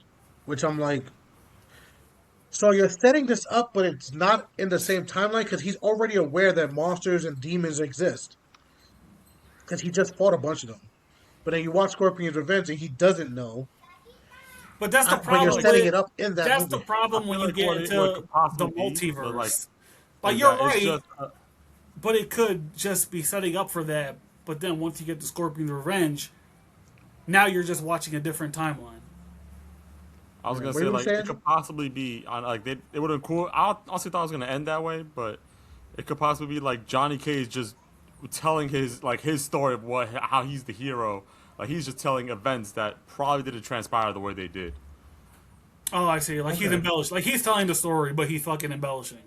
which I'm like, so you're setting this up, but it's not in the same timeline because he's already aware that monsters and demons exist because he just fought a bunch of them. But then you watch Scorpion's revenge and he doesn't know, But that's the but you're problem setting with it up in that that's the movie. I problem when feel you like get what it into could the possibly be, but like, multiverse. Like is you're that it's right, just but it could just be setting up for that. But then once you get to Scorpion's Revenge, now you're just watching a different timeline. I was gonna What say are you like it saying? could possibly be on like it would have cool. I honestly thought it was gonna end that way, but it could possibly be like Johnny Cage just telling his story of how he's the hero. Like he's just telling events that probably didn't transpire the way they did. Oh, I see. Like he's Okay. embellishing. Like he's telling the story, but he's fucking embellishing.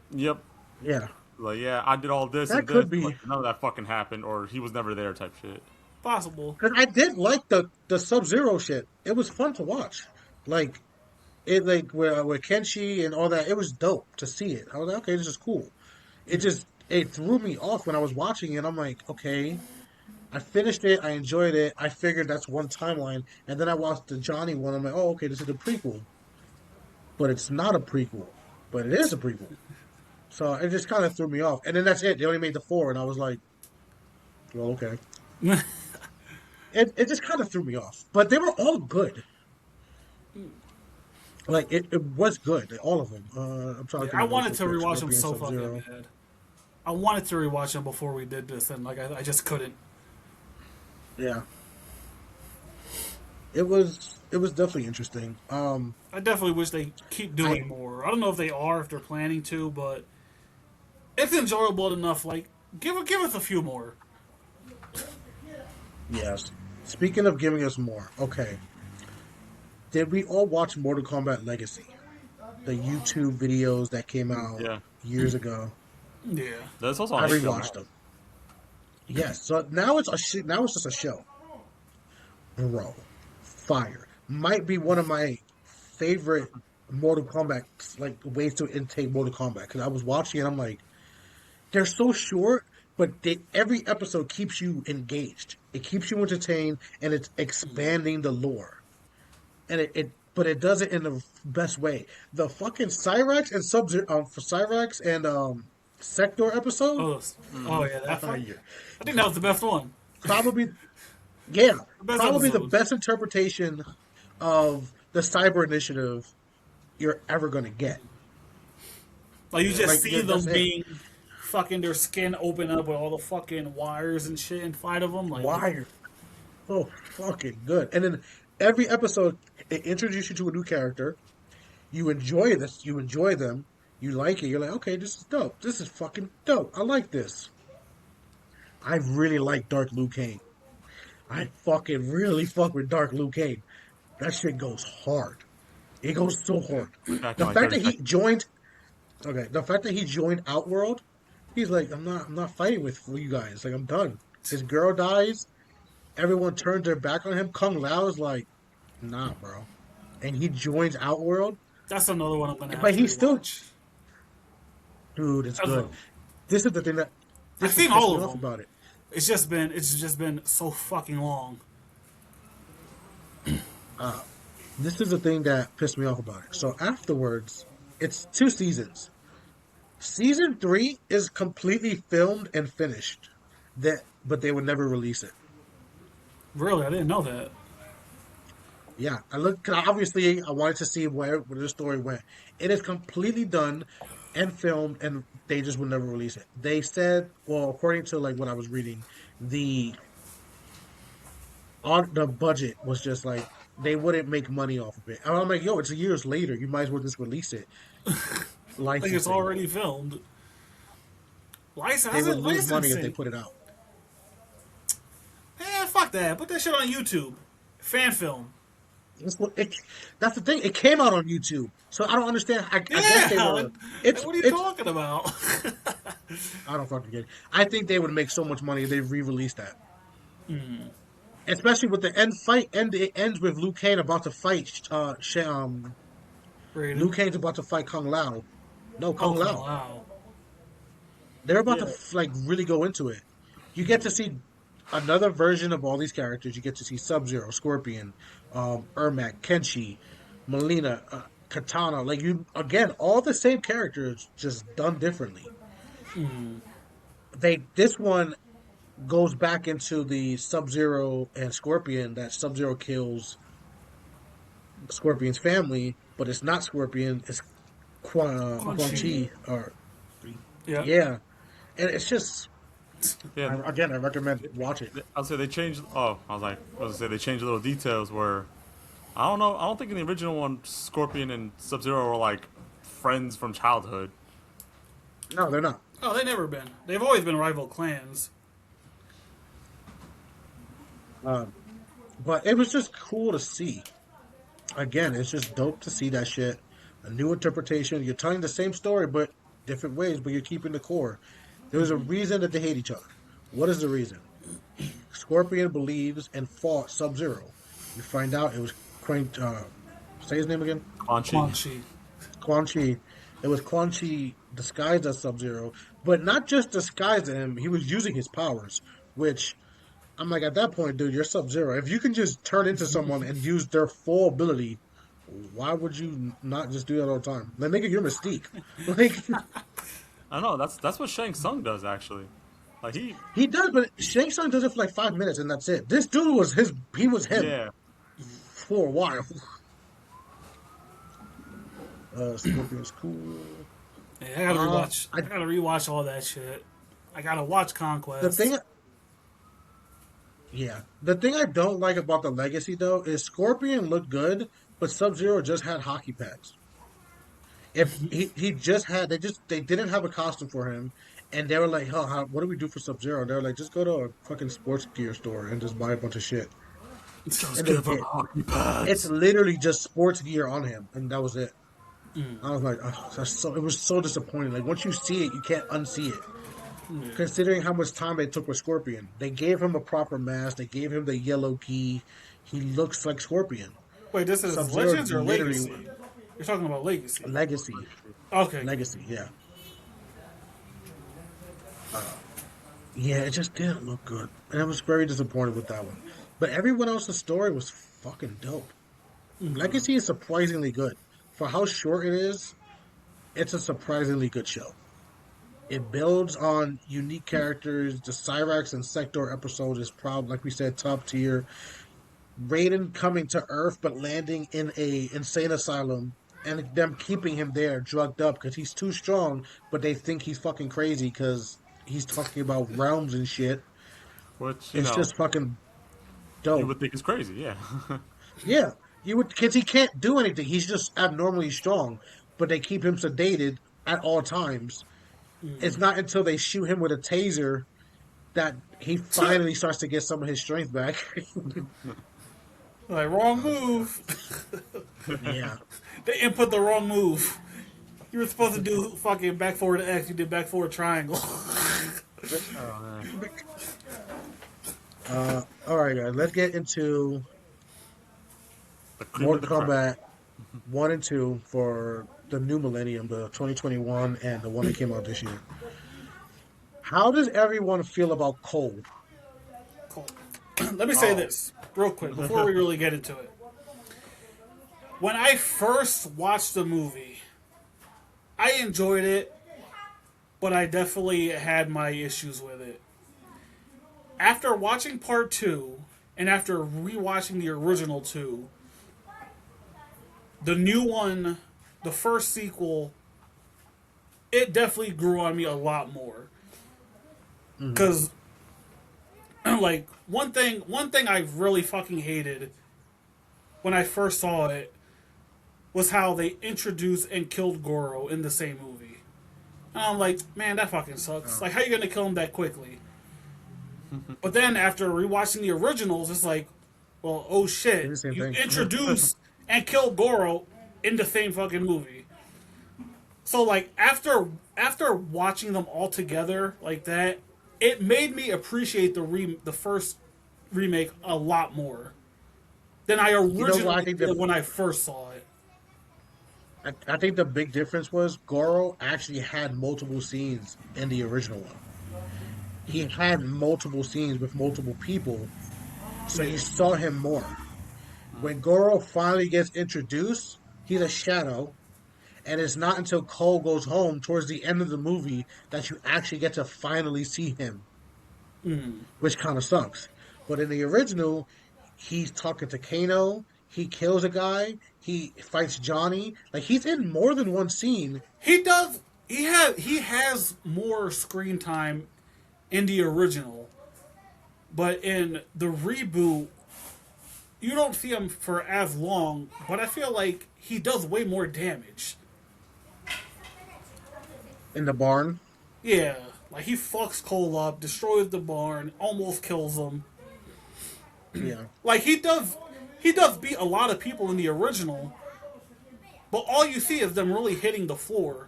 Yep. Yeah, Like yeah, I did all this that and this, could but be. like, none of that fucking happened, or he was never there type shit. Possible. Because I did like the Sub Zero shit. It was fun to watch. Like it, like with Kenshi and all that. It was dope to see it. I was like, okay, this is cool. It threw me off when I was watching it. I'm like, okay, I finished it. I enjoyed it. I figured that's one timeline, and then I watched the Johnny one. I'm like, oh, okay, this is a prequel, but it's not a prequel, but it is a prequel. So it just kind of threw me off. And then that's it. They only made the four, and I was like, well, okay. It just kind of threw me off. But they were all good. Like it was good, all of them. I'm trying to Yeah, think I of those wanted real to quick. rewatch them Scorpion, so Sub fucking Zero. bad. I wanted to rewatch them before we did this, and like I just couldn't. Yeah, it was definitely interesting. I definitely wish they keep I doing more. I don't know if they are, if they're planning to, but it's enjoyable enough. Like give us a few more. yes. Speaking of giving us more, okay. Did we all watch Mortal Kombat Legacy? The YouTube videos that came out Yeah, years ago. Yeah. that's also I on HBO rewatched Max. them. Yes. So now it's now it's just a show. Bro, fire. Might be one of my favorite Mortal Kombat like ways to intake Mortal Kombat because I was watching it. I'm like, they're so short, but every episode keeps you engaged. It keeps you entertained, and it's expanding the lore. And but it does it in the best way. The fucking Cyrax and for Cyrax and Sector episode, Oh, oh yeah, that fuck. fire. I think that was the best one. Probably, yeah, The best probably the episode. best interpretation of the Cyber Initiative you're ever gonna get. Like you just Like see that's them it. being fucking their skin open up with all the fucking wires and shit inside of them. Like Wire. Oh, fucking good. And then every episode, it introduces you to a new character. You enjoy this. You enjoy them. You like it. You're like, okay, this is dope. This is fucking dope. I like this. I really like Dark Liu Kang. I fucking really fuck with Dark Liu Kang. That shit goes hard. It goes so hard. Back in The like fact 30 that he seconds. joined, okay, the fact that he joined Outworld, he's like, I'm not fighting with you guys. Like, I'm done. His girl dies. Everyone turns their back on him. Kung Lao is like, nah, bro. And he joins Outworld, that's another one I'm gonna have but to he's still, rewatch. dude, it's That's good. This is the thing that I've this is seen pissed all me of off them. about it. It's just been so fucking long. This is the thing that pissed me off about it. So afterwards, it's two seasons. Season three is completely filmed and finished. But they would never release it. Really, I didn't know that. Yeah, I look. 'Cause obviously, I wanted to see where the story went. It is completely done and filmed, and they just would never release it. They said, well, according to like what I was reading, the on the budget was just like they wouldn't make money off of it. And I'm like, yo, it's years later. You might as well just release it. Like it's Licensing. already filmed. License They how's would it lose money if they licensing? put it out. Fuck that. Put that shit on YouTube. Fan film. That's what it, that's the thing. It came out on YouTube, so I don't understand. I guess they Yeah, were. It's what are you it's. talking about? I don't fucking get it. I think they would make so much money if they re-released that, especially with the end fight. It ends with Liu Kang about to fight. Liu Raiden. Kang's about to fight Kung Lao. No, Oh, Kung Kung Lao. Lao. They're about to Yeah, like really go into it. You get to see another version of all these characters. You get to see Sub Zero, Scorpion, Ermac, Kenshi, Melina, Katana. Like you again, all the same characters, just done differently. This one goes back into the Sub Zero and Scorpion that Sub Zero kills Scorpion's family, but it's not Scorpion. It's Quan Quan Chi. Chi. Or Yep. yeah, and it's just yeah. again, I recommend it. Watch it. I'll say they changed. Oh, I was like, I was gonna say they changed little details where I don't know. I don't think in the original one, Scorpion and Sub Zero were like friends from childhood. No, they're not. Oh, they never been. They've always been rival clans. Um, but it was just cool to see. Again, it's just dope to see that shit. A new interpretation. You're telling the same story, but different ways, but you're keeping the core. There's a reason that they hate each other. What is the reason? Scorpion believes and fought Sub Zero. You find out it was say his name again? Quan Quan Chi. Chi. Quan Chi. It was Quan Chi disguised as Sub Zero, but not just disguised as him. He was using his powers, which I'm like, at that point, dude, you're Sub Zero. If you can just turn into someone and use their full ability, why would you not just do that all the time? Like, make it your Mystique. Like, I know that's what Shang Tsung does actually. Like he does, but Shang Tsung does it for like 5 minutes and that's it. This dude was his. He was him yeah. for a while. Scorpion's cool. Yeah, I gotta rewatch. I I gotta rewatch all that shit. I gotta watch the Conquest. thing. Yeah, the thing I don't like about the Legacy though is Scorpion looked good, but Sub Zero just had hockey pads. If he just had they didn't have a costume for him, and they were like, "Oh, what do we do for Sub Zero?" They were like, "Just go to a fucking sports gear store and just buy a bunch of shit." Just And they give him did. hockey It's pads. literally just sports gear on him, and that was it. I was like, oh, it was so disappointing. Like once you see it, you can't unsee it. Considering how much time they took with Scorpion, they gave him a proper mask. They gave him the yellow key. He looks like Scorpion. Wait, this Sub is Zero Legends or literally Legacy? You're talking about Legacy. legacy, Okay. legacy. Yeah, yeah. It just didn't look good, and I was very disappointed with that one. But everyone else's story was fucking dope. Legacy is surprisingly good for how short it is. It's a surprisingly good show. It builds on unique characters. The Cyrax and Sector episode is probably, like we said, top tier. Raiden coming to Earth but landing in a insane asylum and them keeping him there drugged up because he's too strong, but they think he's fucking crazy because he's talking about realms and shit. Which It's just fucking you dope. would think is crazy. Yeah. Yeah, you would because he can't do anything. He's just abnormally strong, but they keep him sedated at all times. It's not until they shoot him with a taser that he finally starts to get some of his strength back. Like wrong move. Yeah. They input the wrong move. You were supposed to do fucking back forward X. You did back forward triangle. Oh, man. All right, guys. Let's get into The cream of Mortal the crop. Kombat 1 and 2 for the new millennium, the 2021, and the one that came out this year. How does everyone feel about Cole? Cool. Let me say this real quick before we really get into it. When I first watched the movie, I enjoyed it, but I definitely had my issues with it. After watching part two, and after rewatching the original two, the new one, the first sequel, it definitely grew on me a lot more. Because, like, one thing I really fucking hated when I first saw it was how they introduced and killed Goro in the same movie. And I'm like, man, that fucking sucks. Like, how you gonna kill him that quickly? But then after rewatching the originals, it's like, Well, oh It's shit, the same you thing. introduce and kill Goro in the same fucking movie. So like after watching them all together like that, it made me appreciate the first remake a lot more than I You know what? originally did when I first saw it. I think the big difference was Goro actually had multiple scenes in the original one. He had multiple scenes with multiple people, so Yeah. you saw him more. When Goro finally gets introduced, he's a shadow, and it's not until Cole goes home towards the end of the movie that you actually get to finally see him, which kind of sucks. But in the original, he's talking to Kano, he kills a guy, he fights Johnny. Like he's in more than one scene. He does. He has more screen time in the original, but in the reboot, you don't see him for as long. But I feel like he does way more damage. In the barn. Yeah, like he fucks Cole up, destroys the barn, almost kills him. Yeah. Like he does. He does beat a lot of people in the original, but all you see is them really hitting the floor.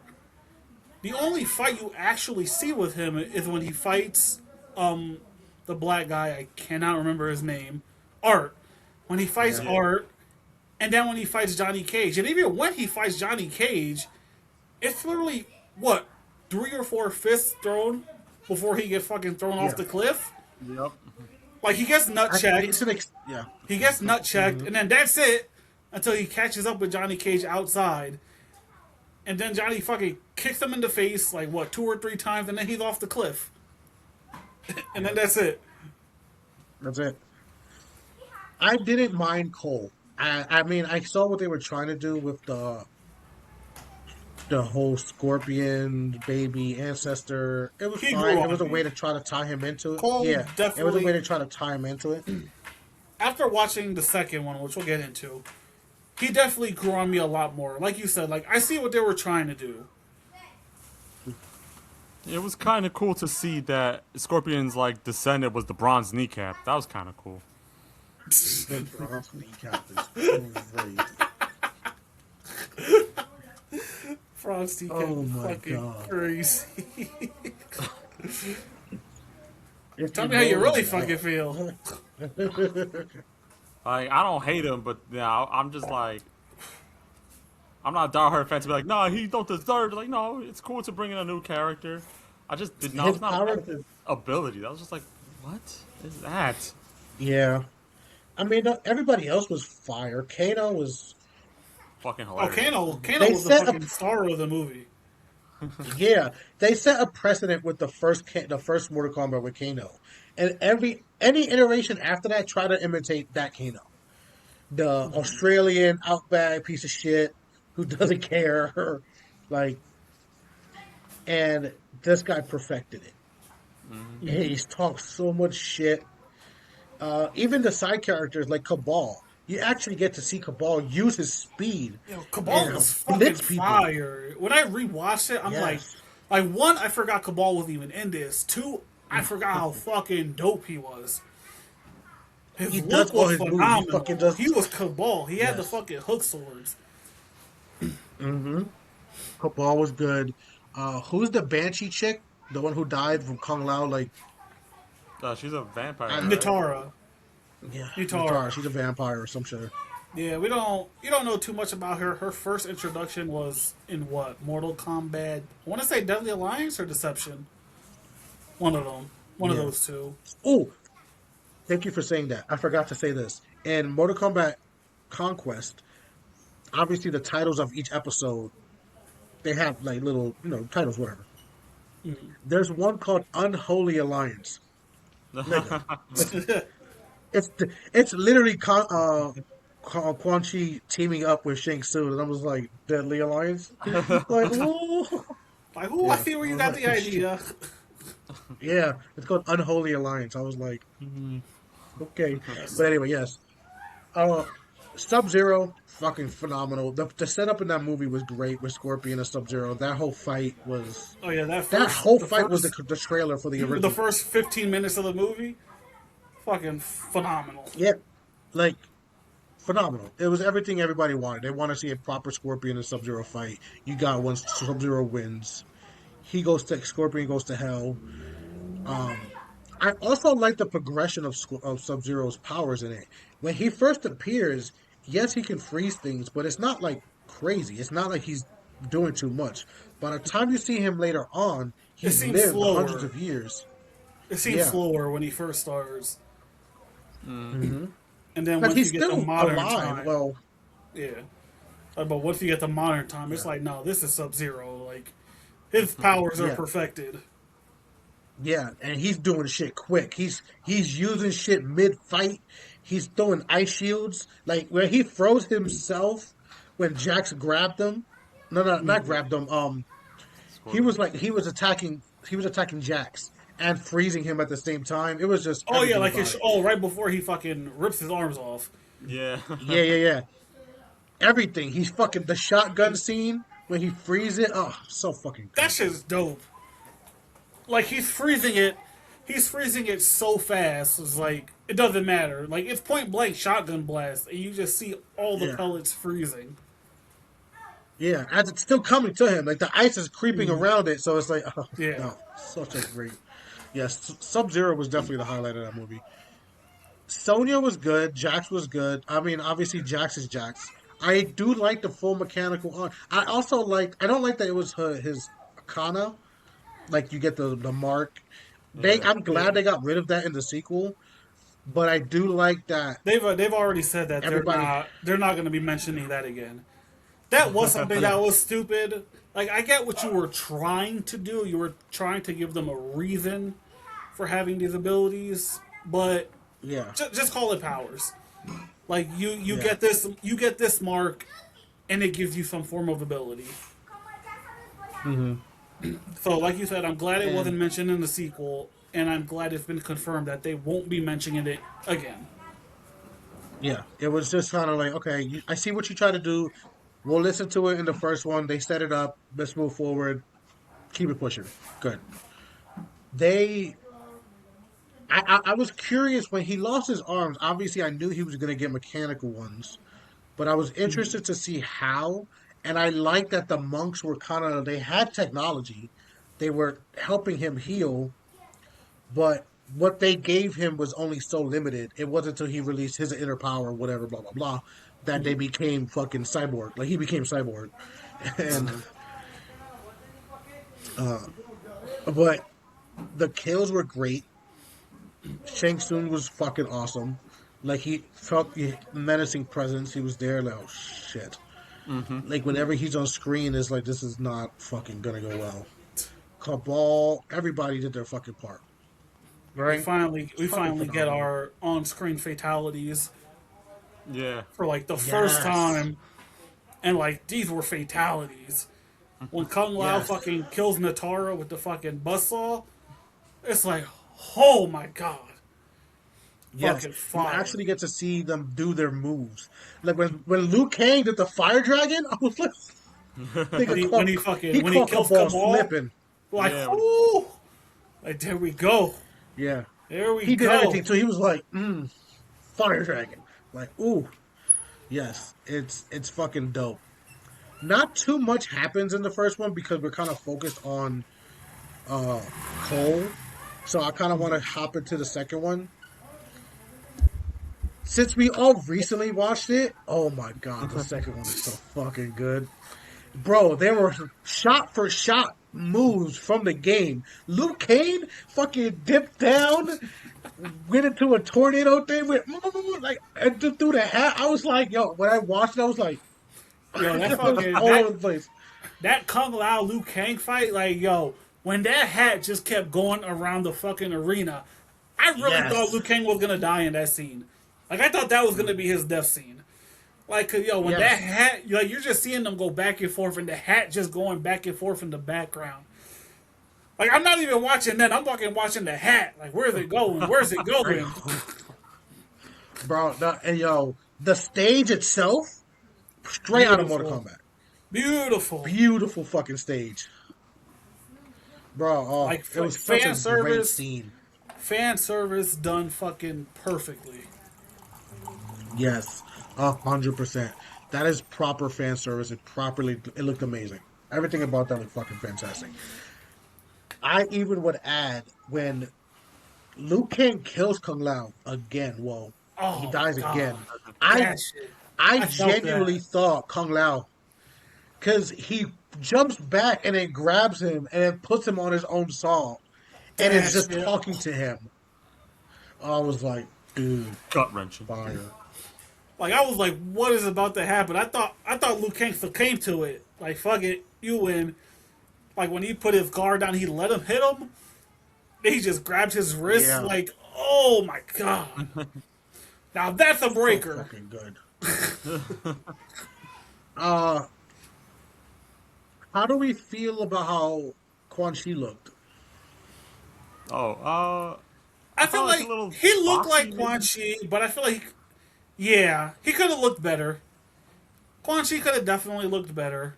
The only fight you actually see with him is when he fights the black guy. I cannot remember his name. Art. When he fights Yeah. Art, and then when he fights Johnny Cage, and even when he fights Johnny Cage, it's literally what 3 or 4 fists thrown before he gets fucking thrown off Yeah. the cliff. Yep. Like he gets nut checked. Yeah. He gets nut checked, and then that's it until he catches up with Johnny Cage outside. And then Johnny fucking kicks him in the face like what 2 or 3 times, and then he's off the cliff. And then that's it. That's it. I didn't mind Cole. I mean, I saw what they were trying to do with the whole Scorpion baby ancestor. It was He fine. grew It was a on way me. to try to tie him into it. Cole Yeah, it was a definitely. way to try to tie him into it. After watching the second one, which we'll get into, he definitely grew on me a lot more. Like you said, like I see what they were trying to do. It was kind of cool to see that Scorpion's like descendant was the bronze kneecap. That was kind of cool. The bronze kneecap is crazy. Frosty Oh kept my fucking God. crazy. If Tell me how you know really that. fucking feel. Like I don't hate him, but now I'm just like I'm not a diehard fan to be like, no, he don't deserve. Like, no, it's cool to bring in a new character. I just did not. His It's not power a ability. I was just like, what is that? Yeah. I mean, everybody else was fire. Kano was, Fucking Oh, hilarious. Kano They was the set a- fucking star of the movie. yeah. They set a precedent with the first Mortal Kombat with Kano, and any iteration after that try to imitate that Kano, the Australian outback piece of shit who doesn't care, like, and this guy perfected it. He's talked so much shit. Even the side characters like Cabal, you actually get to see Cabal use his speed Yo, Cabal and was fucking blitz people. fire. When I rewatched it, I'm Yes. like one, I forgot Cabal was even in this. Two, I forgot how fucking dope he was. His He look does all was his moves. He phenomenal. fucking does- He was Cabal. He had the Yes. fucking hook swords. Cabal was good. Who's the Banshee chick? The one who died from Kung Lao? Like, She's a vampire. I- Right? Nitara. yeah, Nitara. She's a vampire or some shit. Yeah, you don't know too much about her. Her first introduction was in what? Mortal Kombat. I want to say Deadly Alliance or Deception. One of them. One of Yeah. those two. Oh, thank you for saying that. I forgot to say this. In Mortal Kombat Conquest, obviously the titles of each episode, they have like little, titles, whatever. There's one called Unholy Alliance. Nigga. It's literally Quan Chi teaming up with Shang Tsung, and I was like, Deadly Alliance? Like, whoa. Like, ooh, I see where you got the idea. Yeah, it's called Unholy Alliance. I was like, okay. But anyway, yes. Sub-Zero, fucking phenomenal. The setup in that movie was great with Scorpion and Sub-Zero. That whole fight was... Oh yeah, That whole fight was the trailer for the original. the first 15 minutes of the movie. Fucking phenomenal. Yeah. Like phenomenal. It was everything everybody wanted. They want to see a proper Scorpion and Sub Zero fight. You got one. Sub Zero wins. He goes to Scorpion goes to hell. Um, I also like the progression of Sub Zero's powers in it. When he first appears, yes, he can freeze things, but it's not like crazy. It's not like he's doing too much. By the time you see him later on, It he's seems lived hundreds slower. of years. It seems Yeah. slower when he first starts, Hmm. and then But once he's you get the still modern alive. time, Well, yeah. But once you get the modern time, it's yeah, like, no, this is Sub Zero. Like his powers are yeah, perfected. yeah, and he's doing shit quick. He's using shit mid fight. He's throwing ice shields. Like where he froze himself when Jax grabbed him. No, no, not Mm. grabbed him. He Scorpion. was like he was attacking Jax and freezing him at the same time. It was just Oh yeah, everything like about his it. right before he fucking rips his arms off. Yeah. Yeah, yeah, yeah. Everything. He's fucking the shotgun scene when he frees it. Oh, so fucking That good. shit's dope. Like he's freezing it. He's freezing it so fast. It's like it doesn't matter. Like it's point blank shotgun blast, and you just see all the Yeah. pellets freezing. Yeah, as it's still coming to him, like the ice is creeping around it, so it's like, oh, Yeah, no, such a great. Yes, Sub Zero was definitely the highlight of that movie. Sonya was good. Jax was good. I mean, obviously Jax is Jax. I do like the full mechanical arm. I also like. I don't like that it was his Kana. Like you get the mark. They. Yeah. I'm yeah. glad they got rid of that in the sequel, but I do like that They've already said that everybody. they're not going to be mentioning that again. That was something that Yeah, was stupid. Like I get what you were trying to do. You were trying to give them a reason for having these abilities, but yeah, just call it powers. Like yeah, you get this mark, and it gives you some form of ability. hmm So, like you said, I'm glad it and wasn't mentioned in the sequel, and I'm glad it's been confirmed that they won't be mentioning it again. yeah. It was just kind of like, okay, I see what you try to do. We'll listen to it in the first one. They set it up. Let's move forward. Keep it pushing. Good. They. I was curious when he lost his arms. Obviously, I knew he was going to get mechanical ones, but I was interested to see how. And I like that the monks were kind of. They had technology. They were helping him heal, but what they gave him was only so limited. It wasn't until he released his inner power, whatever, blah blah blah, that they became fucking cyborg. Like he became cyborg, and uh, but the kills were great. Shang Tsung was fucking awesome. Like he felt the menacing presence. He was there. Like oh shit. Like whenever he's on screen, it's like this is not fucking gonna go well. Cabal, everybody did their fucking part, right? We Fucking finally get phenomenal. our on-screen fatalities Yeah. for like the first Yes, time, and like these were fatalities. When Kung Lao yes. fucking kills Natara with the fucking buzzsaw, it's like, oh my god, Yes, fucking you fire. actually get to see them do their moves. Like when Liu Kang did the fire dragon, I was like, When he he caught kills Cabal Kamal, slipping. like, Yeah. ooh, like there we go, Yeah, there we he did go. everything too. He was like, fire dragon. Like, ooh, yes, it's fucking dope. Not too much happens in the first one because we're kind of focused on uh Cole. So I kind of want to hop into the second one. Since we all recently watched it, oh my god, the second one is so fucking good. Bro, there were shot for shot moves from the game. Luke Kane fucking dipped down, went into a tornado thing with like and just threw the hat. I was like, yo, when I watched it, I was like, Yo, that I was fucking all over the place. that Kung Lao Liu Kang fight, like yo, when that hat just kept going around the fucking arena, I really thought Yes, Liu Kang was gonna die in that scene. Like I thought that was gonna be his death scene. Like, 'cause, yo, when that yes, hat, like you're just seeing them go back and forth, and the hat just going back and forth in the background. Like I'm not even watching that. I'm fucking watching the hat. Like where's it going? Where's it going? bro. And yo, the stage itself, straight out of Mortal Beautiful, Kombat. beautiful. Beautiful fucking stage, bro. Oh, Like it was such a great scene. fan service done fucking perfectly. Yes, 100%. That is proper fan service. It looked amazing. Everything about that looked fucking fantastic. I even would add when Liu Kang kills Kung Lao again. Well, he Oh my dies god, again. I that shit. I I felt genuinely that. thought Kung Lao because he jumps back and then grabs him and then puts him on his own saw and is That just shit. talking to him. I was like, dude, Gut wrenching. fire. Like I was like, what is about to happen? I thought Luke Kang came to it. Like fuck it, you win. Like when he put his guard down, he let him hit him. Then he just grabbed his wrist. Yeah, Like, oh my god. Now that's a so breaker. fucking good. Uh, how do we feel about how Quan Chi looked? Oh, I I feel thought like a like little he looked boxy like Quan maybe. Chi, but I feel like, yeah, he could have looked better. Quan Chi could have definitely looked better,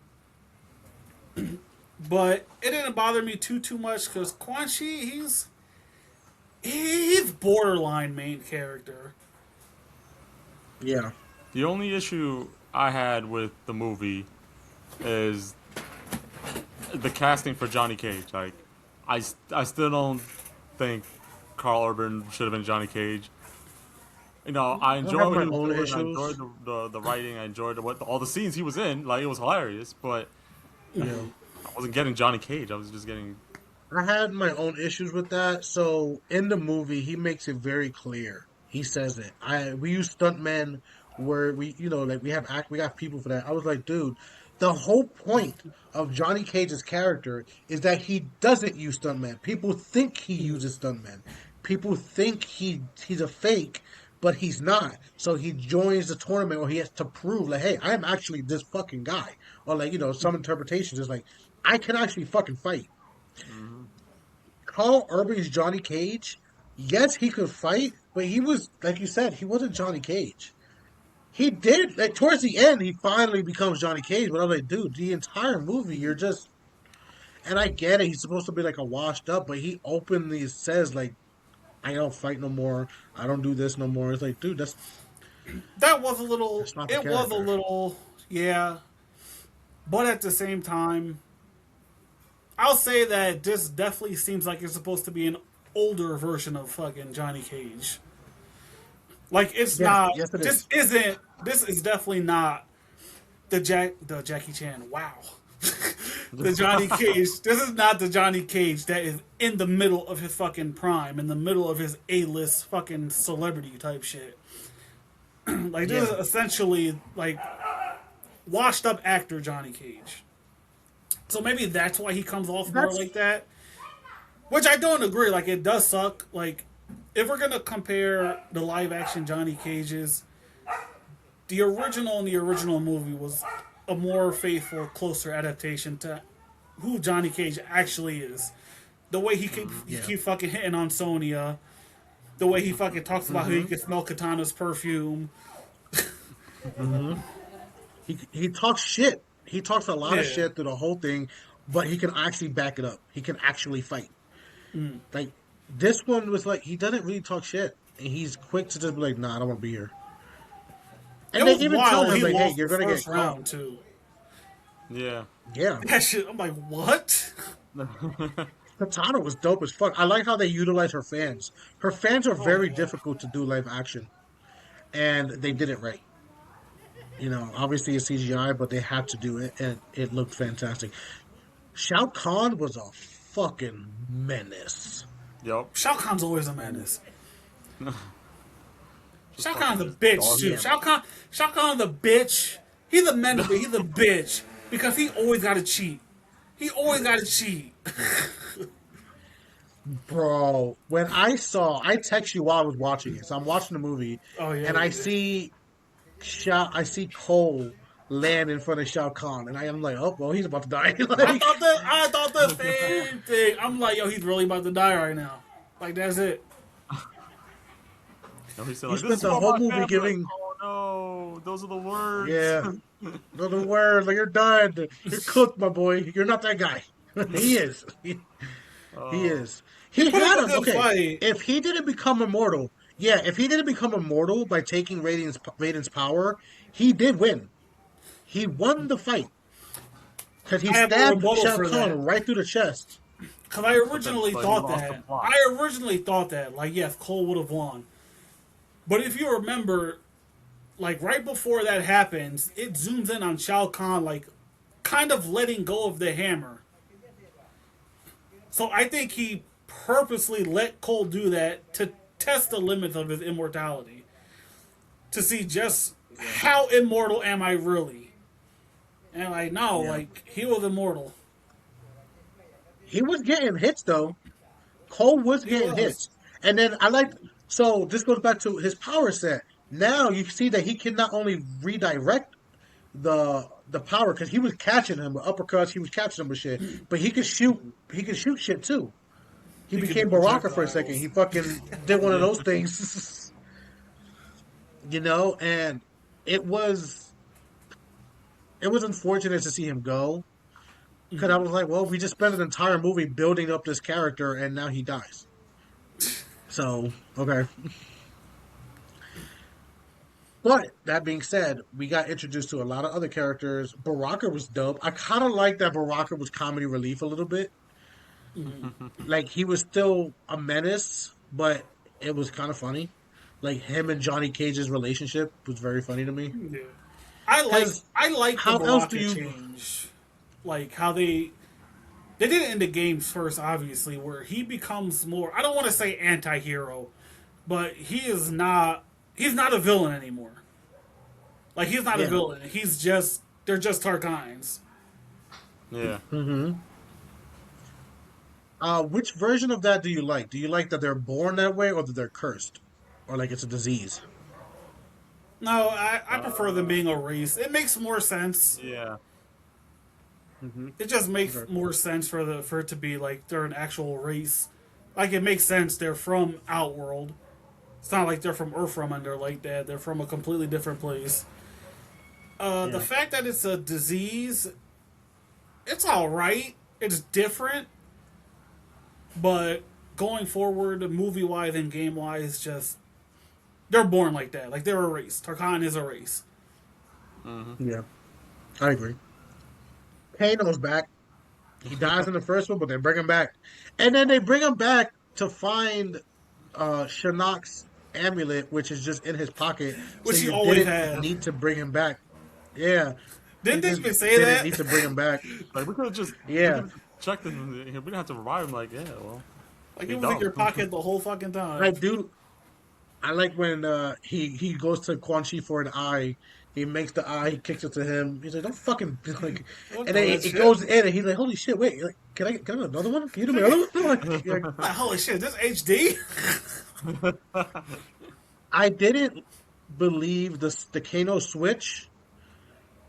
but it didn't bother me too much because Quan Chi, he's borderline main character. Yeah, The only issue I had with the movie is the casting for Johnny Cage. Like, I still don't think Carl Urban should have been Johnny Cage. You know, I I have enjoyed what my he was own doing. I issues. enjoyed the writing. I enjoyed all the scenes he was in. Like, it was hilarious. But Yeah. I wasn't getting Johnny Cage. I was just getting. I had my own issues with that. So in the movie, he makes it very clear. He says it. We use stuntmen where like we have people for that. I was like, dude, the whole point of Johnny Cage's character is that he doesn't use stuntmen. People think he uses stuntmen. People think he's a fake, but he's not. So he joins the tournament or he has to prove like, hey, I'm actually this fucking guy. Or like, some interpretations is like, I can actually fucking fight. Mhm. Carl Urban's Johnny Cage, yes, he could fight, but he was, like you said, he wasn't Johnny Cage. He did, like, towards the end, he finally becomes Johnny Cage, but I was like, dude, the entire movie, you're just, and I get it, he's supposed to be like a washed up, but he openly says, like, I don't fight no more, I don't do this no more. It's like, dude, That was a little. that's not the It was a character. little. Yeah, but at the same time, I'll say that this definitely seems like it's supposed to be an older version of fucking Johnny Cage. Like it's Yes, not. yes, it This is. isn't. This is definitely not the Jackie Chan. Wow. The Johnny Cage. This is not the Johnny Cage that is in the middle of his fucking prime, in the middle of his A-list fucking celebrity type shit. Like this Yeah, is essentially like washed up actor Johnny Cage. So maybe that's why he comes off more that's, like that. Which I don't agree. Like it does suck. Like if we're gonna compare the live action Johnny Cages, the original and the original movie was a more faithful, closer adaptation to who Johnny Cage actually is. The way he yeah. keep fucking hitting on Sonya, the way he fucking talks about how he hmm can smell Katana's perfume. hmm he talks shit. He talks a lot of Yeah. shit through the whole thing, but he can actually back it up. He can actually fight. Like this one was like he doesn't really talk shit, and he's quick to just be like, "Nah, I don't want to be here." It And they was even tell wild. him He like, "Hey, lost you're the gonna get first caught." round too. Yeah. Yeah, That shit. I'm like, what? Katana was dope as fuck. I like how they utilize her fans. Her fans are Oh very yeah. difficult to do live action, and they did it right. Obviously it's CGI, but they had to do it, and it looked fantastic. Shao Kahn was a fucking menace. Yep. Shao Kahn's always a menace. Just Shao fucking Kahn's a just bitch dogging too. Yeah, him. Shao Kahn's a bitch. He's a menace, but he's a bitch because he always got to cheat. He always got to cheat. bro. I text you while I was watching it. So I'm watching the movie, Oh yeah, and you did. I see Cole land in front of Shao Kahn, and I am like, oh well, he's about to die. I thought the same thing. I'm like, yo, he's really about to die right now. Like that's it. And he said You like, "This spent is the for whole my movie family." Like, giving, oh no, those are the words. yeah, the word like you're done, you're cooked, my boy. You're not that guy. He is. He Oh, is. He He put up had a him. good Okay, fight. if he didn't become immortal, Yeah, if he didn't become immortal by taking Raiden's power, he did win. He won the fight because he I have a stabbed rebuttal Shao for that. Kahn right through the chest. Because I But then, originally but he thought lost the that. plot. I originally thought that, like, yes, Cole would have won. But if you remember, like, right before that happens, it zooms in on Shao Kahn, like, kind of letting go of the hammer. So I think he purposely let Cole do that to test the limits of his immortality. To see just how immortal am I really? And, like, no, Yeah, like, he was immortal. he was getting hits though. Cole was He getting was. hits, and then I like. So this goes back to his power set. Now you see that he can not only redirect the power because he was catching him with uppercuts, he was catching him with shit, but he could shoot. He could shoot shit too. He He could do became Baraka for a second. projectiles. He fucking did one of Yeah. those things, and it was it was unfortunate to see him go because I was like, well, we just spent an entire movie building up this character and now he dies. So okay, but that being said, we got introduced to a lot of other characters. Baraka was dope. I kind of like that Baraka was comedy relief a little bit. Like he was still a menace, but it was kind of funny. Like him and Johnny Cage's relationship was very funny to me. Yeah. I like Because I like the how else do Baraka you? change. Like how they did it in the games first, obviously, where he becomes more. I don't want to say anti-hero, but he's not a villain anymore. Like he's not a Yeah. villain. He's just they're just Tarkines. Yeah. Hmm. Which version of that do you like? Do you like that they're born that way, or that they're cursed, or like it's a disease? No, I prefer them Uh, being a race. It makes more sense. yeah. Hmm. It just makes Okay. more sense for it to be like they're an actual race. Like it makes sense they're from Outworld. It's not like they're from Earthrealm and they're like that. They're from a completely different place. The Yeah. fact that it's a disease, it's all right. It's different, but going forward, movie wise and game wise, just they're born like that. Like they're a race. Tarkan is a race. Yeah. I agree. Kano's back. He dies in the first one, but they bring him back, and then they bring him back to find Shinnok's amulet, which is just in his pocket. So Which he you always didn't had. need to bring him back. Yeah, you Didn't they just even say didn't that? need to bring him back. Like we Yeah, could have checked him. We didn't have to revive him. Like, yeah, well, Like we it was in don't. your pocket the whole fucking I time. do. I like when he goes to Quan Chi for an eye. He makes the eye. He kicks it to him. He's like, "Don't fucking like," What and the then that it shit? goes in, and he's like, "Holy shit! Wait, like, can I have another one? Can you do me another one?" Like, Like, holy shit, this HD? I didn't believe the Kano switch.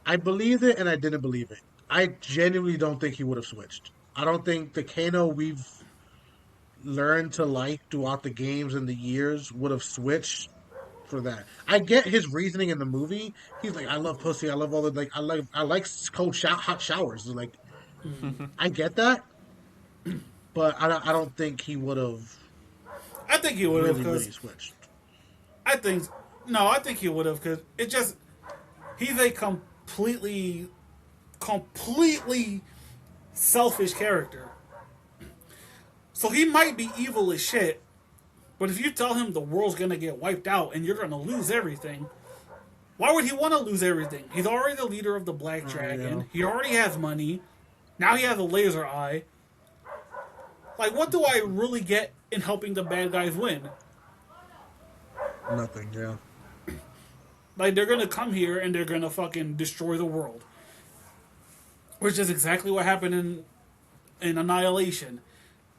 I believed it and I didn't believe it. I genuinely don't think he would have switched. I don't think the Kano we've learned to like throughout the games and the years would have switched for that. I get his reasoning in the movie. He's like, I love pussy. I love all the like. I like hot showers. Like I get that, but I don't think he would have I think he would have, really because really switched. I think no, I think he would have, because it just he's a completely selfish character. So he might be evil as shit, but if you tell him the world's gonna get wiped out and you're gonna lose everything, why would he want to lose everything? He's already the leader of the Black Yeah, Dragon. He already has money. Now he has a laser eye. Like, what do I really get in helping the bad guys win? nothing. Yeah, Like, they're gonna come here and they're gonna fucking destroy the world. Which is exactly what happened in Annihilation.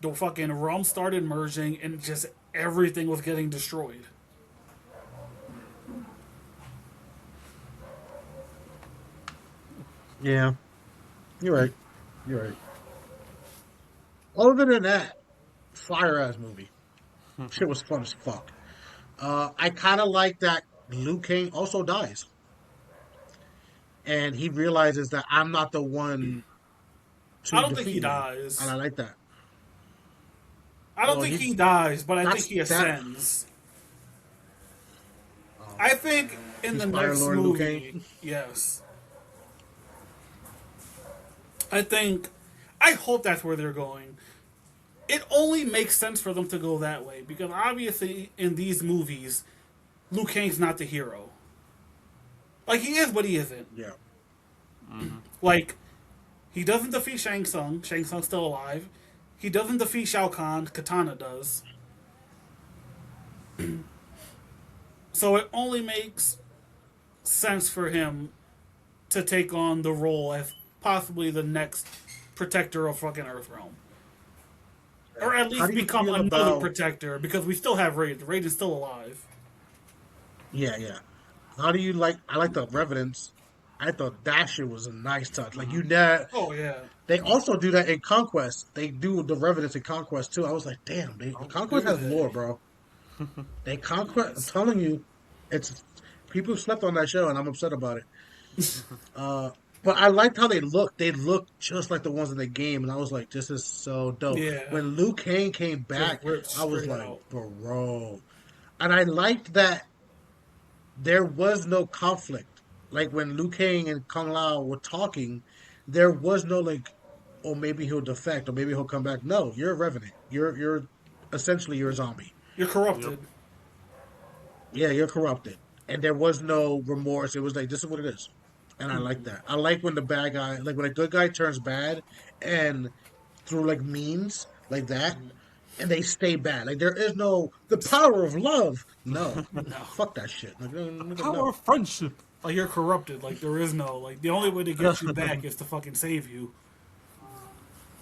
The fucking realm started merging and just everything was getting destroyed. yeah. You're right. You're right. Other than that, fire ass movie. Shit was fun as fuck. I kind of like that Liu Kang also dies, and he realizes that I'm not the one I to don't think he defeat him, and dies. I like that. I don't Well, think he he dies, but I think that's he that. ascends. I think in He's the Fire next Lord Liu movie, Kang. yes. I think, I hope that's where they're going. It only makes sense for them to go that way because obviously in these movies, Liu Kang's not the hero. Like he is, but he isn't. Yeah. Like he doesn't defeat Shang Tsung. Shang Tsung's still alive. He doesn't defeat Shao Kahn. Katana does. So it only makes sense for him to take on the role as possibly the next protector of fucking Earthrealm. Or at How least do you become feel another about? protector because we still have Raiden. Raiden's still alive. Yeah, yeah. How do you like? I like the Revenants. I thought that shit was a nice touch. Like you know, Oh yeah. they also do that in Conquest. They do the Revenants in Conquest too. I was like, damn, they Oh, Conquest do has lore, they? bro. They Conquest. I'm Nice. telling you, it's people slept on that show, and I'm upset about it. Uh, but I liked how they looked. They looked just like the ones in the game, and I was like, this is so dope. Yeah. When Liu Kang came Just back, ripped I was straight like, out. bro. And I liked that there was no conflict. Like when Liu Kang and Kung Lao were talking, there was no like, oh maybe he'll defect or maybe he'll come back. No, you're a revenant. You're essentially you're a zombie. You're Yep. corrupted. Yeah, you're corrupted. And there was no remorse. It was like this is what it is. And I like that. I like when the bad guy, like when a good guy turns bad, and through like means like that, and they stay bad. Like there is no the power of love. No, No. fuck that shit. Like Power no. of friendship. Like you're corrupted. Like there is no like the only way to get you back is to fucking save you.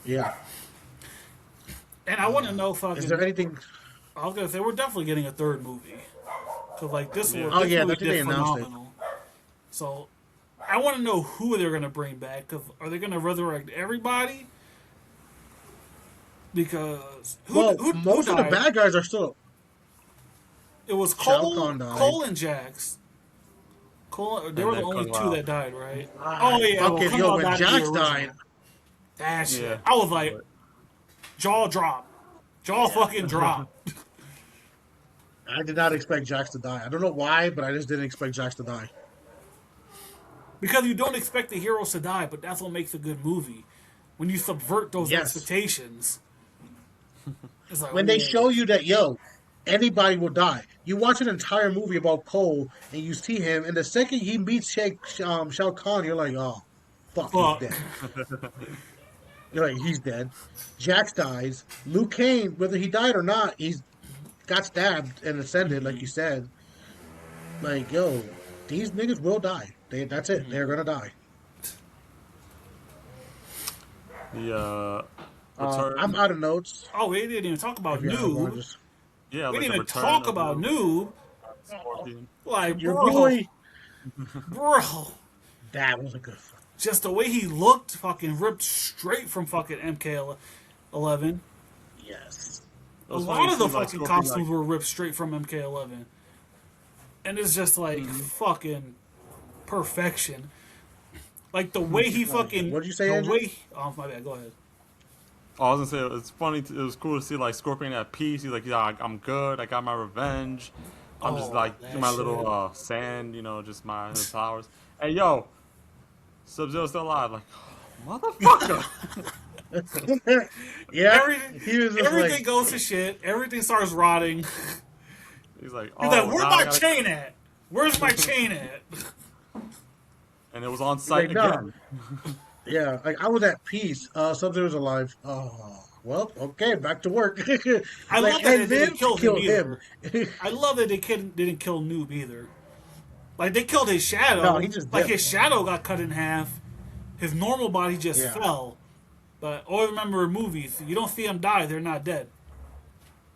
Yeah. And I want to know Is there fucking. anything? I was gonna say we're definitely getting a third movie because like Yeah. Oh this yeah, movie that's what they did announced it. phenomenal. So I want to know who they're gonna bring back. Cause are they gonna resurrect everybody? Because Well, who most of the died? bad guys are still It was Shao Kahn died. Cole and Jax. Cole, they And were the then only Kung two Lao. that died, right? Oh Ah, yeah, well, fucking Kung yo, Lao when died in the Jax original. died, That shit. Yeah. I was like, jaw drop, jaw fucking drop. I did not expect Jax to die. I don't know why, but I just didn't expect Jax to die. Because you don't expect the heroes to die, but that's what makes a good movie. When you subvert those Yes. expectations, it's like, When they whoa. show you that, yo, anybody will die. You watch an entire movie about Cole, and you see him, and the second he meets Shao Kahn, you're like, oh, fuck, he's Fuck. dead. You're like, he's dead. Jax dies. Liu Kang, whether he died or not, he's got stabbed and ascended, like you said. Like, yo, these niggas will die. That's it. They're gonna die. The I'm return. out of notes. Oh, we didn't even talk about If y'all want to Noob. just Yeah, We like didn't the even return talk of about the Noob. Scorpion. Like, your bro, boy, bro. that was a good fight. Just the way he looked, fucking ripped straight from fucking MK11. Yes. It A was lot funny of to the see, like, fucking Scorpion, costumes were ripped straight from MK11. And it's just like fucking perfection. Like the way he fucking. What'd you say, The Andrew? way. Oh, my bad, go ahead. I was gonna say it's funny. It was cool to see like Scorpion at peace. He's like, yeah, I'm good. I got my revenge. I'm just Oh, like that in my shit. little sand, just my his powers. Hey yo, Sub Zero's still alive. Like, motherfucker. Yeah, Everything, he was just everything like, goes to shit. Everything starts rotting. He's like, He's oh, like, "Where's now my I gotta-" chain at? Where's my chain at?" And it was on site like, no. again. Yeah, like I was at peace. Sub-Zero's alive. Oh, well, okay, back to work. I Like, love that and they then didn't kill him kill him. either. I love that they didn't kill Noob either. Like they killed his shadow. No, he just like dipped. his shadow got cut in half. His normal body just Yeah. fell. But always remember in movies, you don't see them die, they're not dead.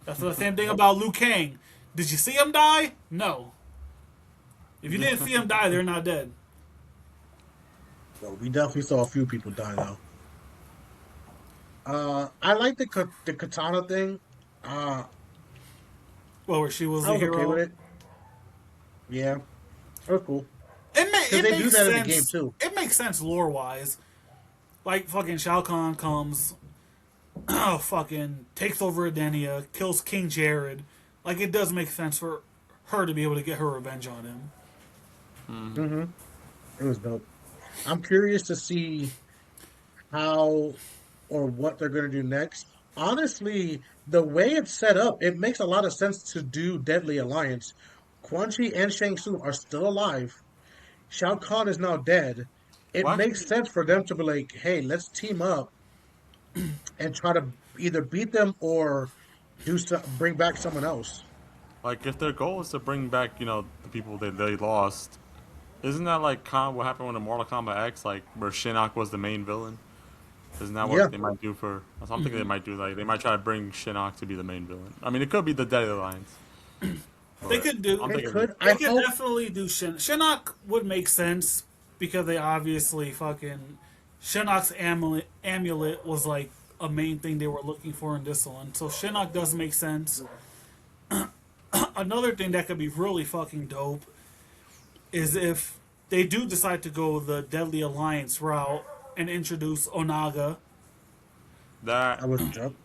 That's the same thing about Liu Kang. Did you see him die? No. If you didn't see him die, they're not dead. So we definitely saw a few people die though. I like the katana thing. Uh, Well, where she was I the was okay hero. with it. Yeah, it was cool. It Because they do makes that in sense. the game too. It makes sense lore wise. Like fucking Shao Kahn comes, fucking takes over Edenia, kills King Jared. Like it does make sense for her to be able to get her revenge on him. Hmm. It was dope. I'm curious to see how or what they're going to do next. Honestly, the way it's set up, it makes a lot of sense to do Deadly Alliance. Quan Chi and Shang Tsung are still alive. Shao Kahn is now dead. It Well, makes actually, sense for them to be like, hey, let's team up and try to either beat them or bring back someone else. like if their goal is to bring back, the people they lost, isn't that like kind of what happened with the Mortal Kombat X, like where Shinnok was the main villain? Isn't that Yeah, what they might do for? I'm thinking they might do like they might try to bring Shinnok to be the main villain. I mean, it could be the Deadly Alliance, They but could do. I'm it thinking could. They I could hope. definitely do Shinnok would make sense because they obviously fucking Shinnok's amulet was like a main thing they were looking for in this one. So Shinnok does make sense. Another thing that could be really fucking dope is if they do decide to go the Deadly Alliance route and introduce Onaga, that. I wouldn't jump.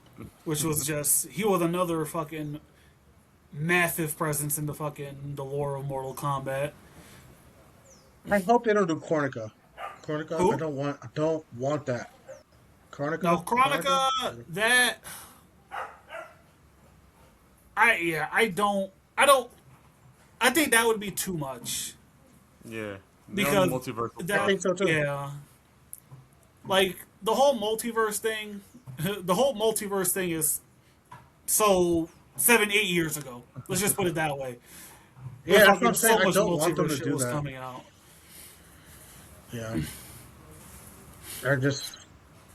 which was just he was another fucking massive presence in the lore of Mortal Kombat. I hope they don't do Cornica. Cornica, Who? I don't want that. No, Cornica. Chronica. That I don't. I think that would be too much Yeah, the because only multiversal I that stuff. think so too. yeah, like the whole multiverse thing. The whole multiverse thing is so 7, 8 years ago. Let's just put it that way. Yeah, that's what Fucking I'm saying. so I much don't want them multiverse to shit do was that. coming out. Yeah, I just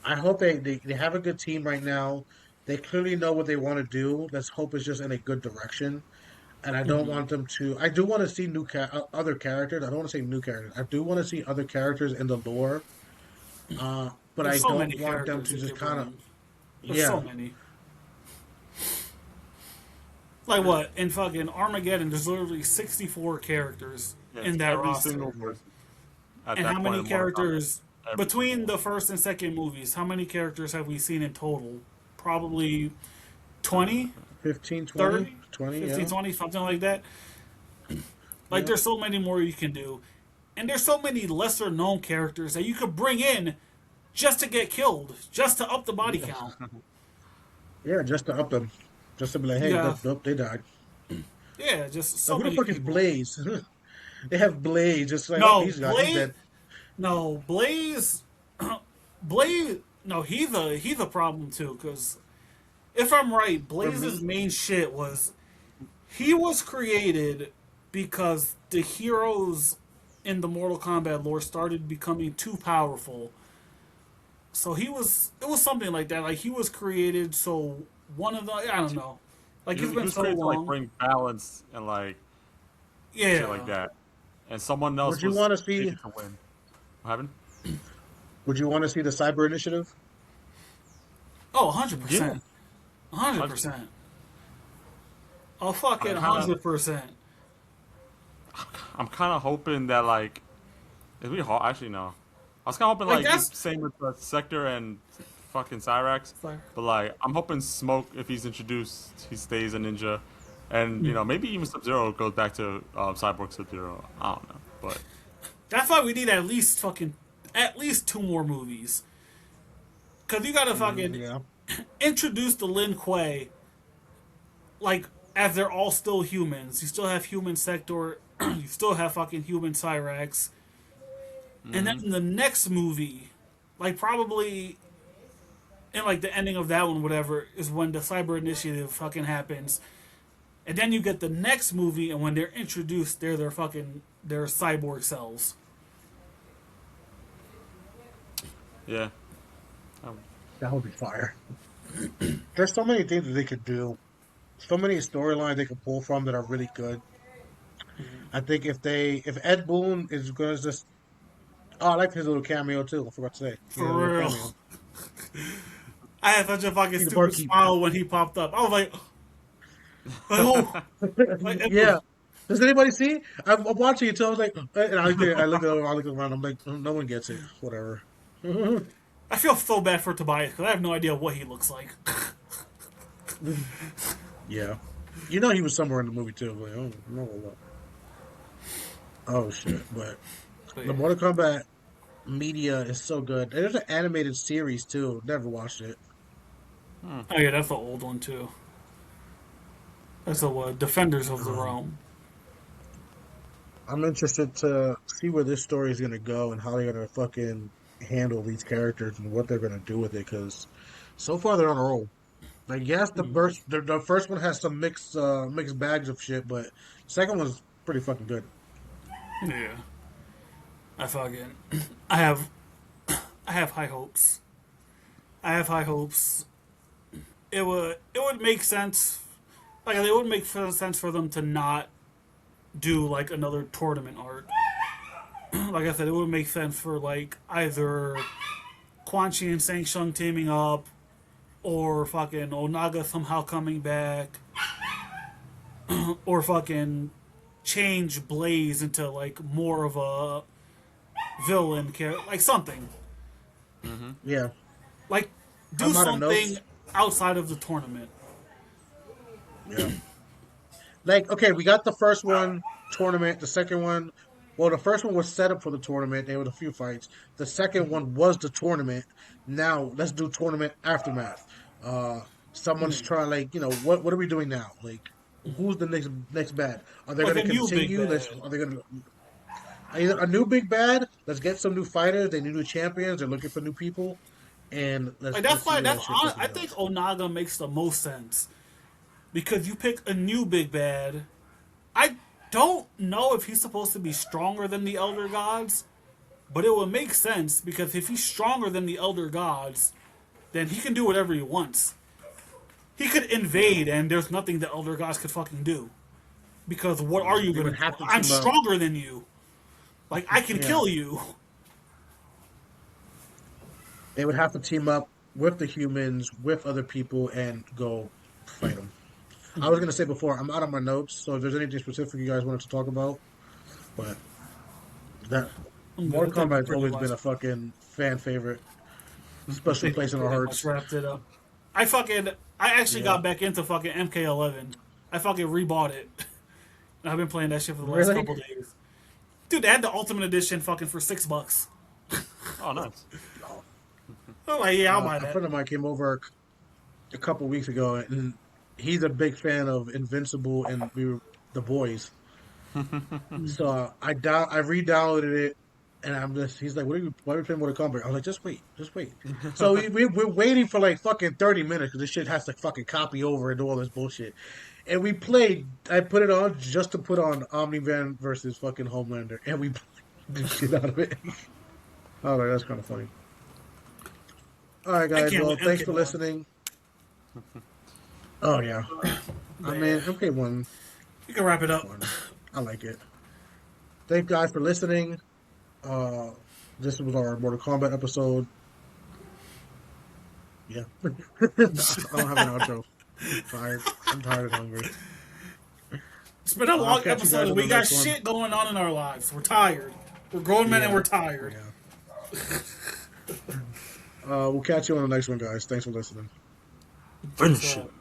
I hope they have a good team right now. They clearly know what they want to do. Let's hope it's just in a good direction. And I don't want them to. I do want to see other characters. I don't want to say new characters. I do want to see other characters in the lore. But I There's so don't many want them characters to they just could kind of. bring. There's so Yeah, many. Like what? In fucking Armageddon, there's literally 64 characters Yeah, in it's that every roster. single person at And that how point many in Mortal Kombat. characters Every between single the one. first and second movies? How many characters have we seen in total? Probably 20, 15, 20, 30, 20. 15, Yeah, 20, something like that. Like yeah. there's so many more you can do. And there's so many lesser known characters that you could bring in just to get killed, just to up the body count. Yeah, just to up them. Just to be like, hey, Yeah. they died. Yeah, just Now, so who the many fuck is people. Blaze? They have Blaze. Just like, oh, No, he's Blaze dead. no, Blaze Blaze no, he's a problem too, because if I'm right, For Blaze's me, main shit was he was created because the heroes in the Mortal Kombat lore started becoming too powerful. So it was something like that. Like he was created so one of the I don't know. Like it's He been was so created to like long. bring balance and like shit like Yeah. that, and someone else would you was want to see? created to win. What happened? Would you want to see the Cyber Initiative? Oh, Yeah, 100%. 100%. Oh, fucking I'm kind of 100%. I'm kind of hoping that like is we actually no. I was kind of hoping Like like that's same with Sector and fucking Cyrax, like, but like I'm hoping Smoke if he's introduced he stays a ninja, and maybe even Sub Zero goes back to Cyborg Sub Zero. I don't know, but that's why we need at least two more movies. Cause you gotta fucking Yeah. introduce the Lin Kuei like as they're all still humans. You still have human Sector, you still have fucking human Cyrax, and then in the next movie, like probably in like the ending of that one, whatever, is when the Cyber Initiative fucking happens. And then you get the next movie, and when they're introduced, they're their cyborg selves. yeah. Um, That would be fire. There's so many things that they could do. So many storylines they could pull from that are really good. I think if Ed Boon is going to just, oh, I like his little cameo too. I forgot to say, he had a little For real. cameo. I had such a fucking He's the stupid barkeep. smile when he popped up. I was like, oh, like, Yeah. Does anybody see? I'm watching it too. I was like, and I look over, I look around. I'm like, no one gets it. Whatever. I feel so bad for Tobias because I have no idea what he looks like. Yeah. You know he was somewhere in the movie too. Like, oh, no, oh shit! But But the yeah. Mortal Kombat media is so good. There's an animated series too. Never watched it. Oh yeah, that's the old one too. That's the Defenders of the Um, Realm. I'm interested to see where this story is gonna go and how they're gonna fucking handle these characters and what they're gonna do with it. Because so far they're on a roll. Like yes, the first one has some mixed bags of shit, but the second one's pretty fucking good. Yeah, I fucking I have I have high hopes. I have high hopes. It would make sense. Like it would make sense for them to not do like another tournament arc. Like I said, it would make sense for like either Quan Chi and Shang Tsung teaming up, or fucking Onaga somehow coming back, or fucking change Blaze into like more of a villain character, like something. Yeah, Like do I'm out of something notes. outside of the tournament. Yeah. Like, okay, we got the first one tournament. The second one, well, the first one was set up for the tournament. There was a few fights. The second one was the tournament. Now let's do tournament aftermath. Uh, someone's trying, like, what are we doing now? Like, who's the next bad? Are they Like going to a new big continue? bad. Are they going to either a new big bad? Let's get some new fighters. They need new champions. They're looking for new people, and Like let's that's see why where that's that shit I fucking think goes. Onaga makes the most sense because you pick a new big bad. I don't know if he's supposed to be stronger than the Elder Gods, but it would make sense because if he's stronger than the Elder Gods, then he can do whatever he wants. He could Yeah, invade, and there's nothing the Elder Gods could fucking do. Because what are you they gonna would do? have to I'm team up. stronger than you. Like I can Yeah, kill you. they would have to team up with the humans, with other people, and go fight them. I was gonna say before, I'm out of my notes, so if there's anything specific you guys wanted to talk about, but that I'm good. I Mortal think we Kombat's pretty always much been a fucking fan favorite, I special think we place in our pretty much hearts. wrapped it up. I actually Yeah, got back into fucking MK11. I fucking rebought it. I've been playing that shit for the last really? couple days. Dude, they had the Ultimate Edition fucking for $6. Oh, nice. I'm like, yeah, I'll buy A that. friend of mine came over a couple weeks ago, and he's a big fan of Invincible and we were the boys. So I re-downloaded it, and he's like, why are we playing Mortal Kombat? I was like, just wait. So we're waiting for like fucking 30 minutes because this shit has to fucking copy over and do all this bullshit. And we played. I put it on just to put on Omni-Man versus fucking Homelander, and we played the shit out of it. All right, that's kind of funny. All right, I guys. can't Well, wait. thanks for MK1. listening. Oh yeah, I But mean, yeah, MK1 you can wrap it is up. fun. I like it. Thank you guys for listening. Uh, this was our Mortal Kombat episode. Yeah, I don't have an outro. Tired. I'm tired and hungry. It's been a I'll long catch you episode guys and on the we got next one. shit going on in our lives. We're tired. We're grown men and Yeah, we're tired. yeah. We'll catch you on the next one, guys. Thanks for listening. Peace Finish out. it.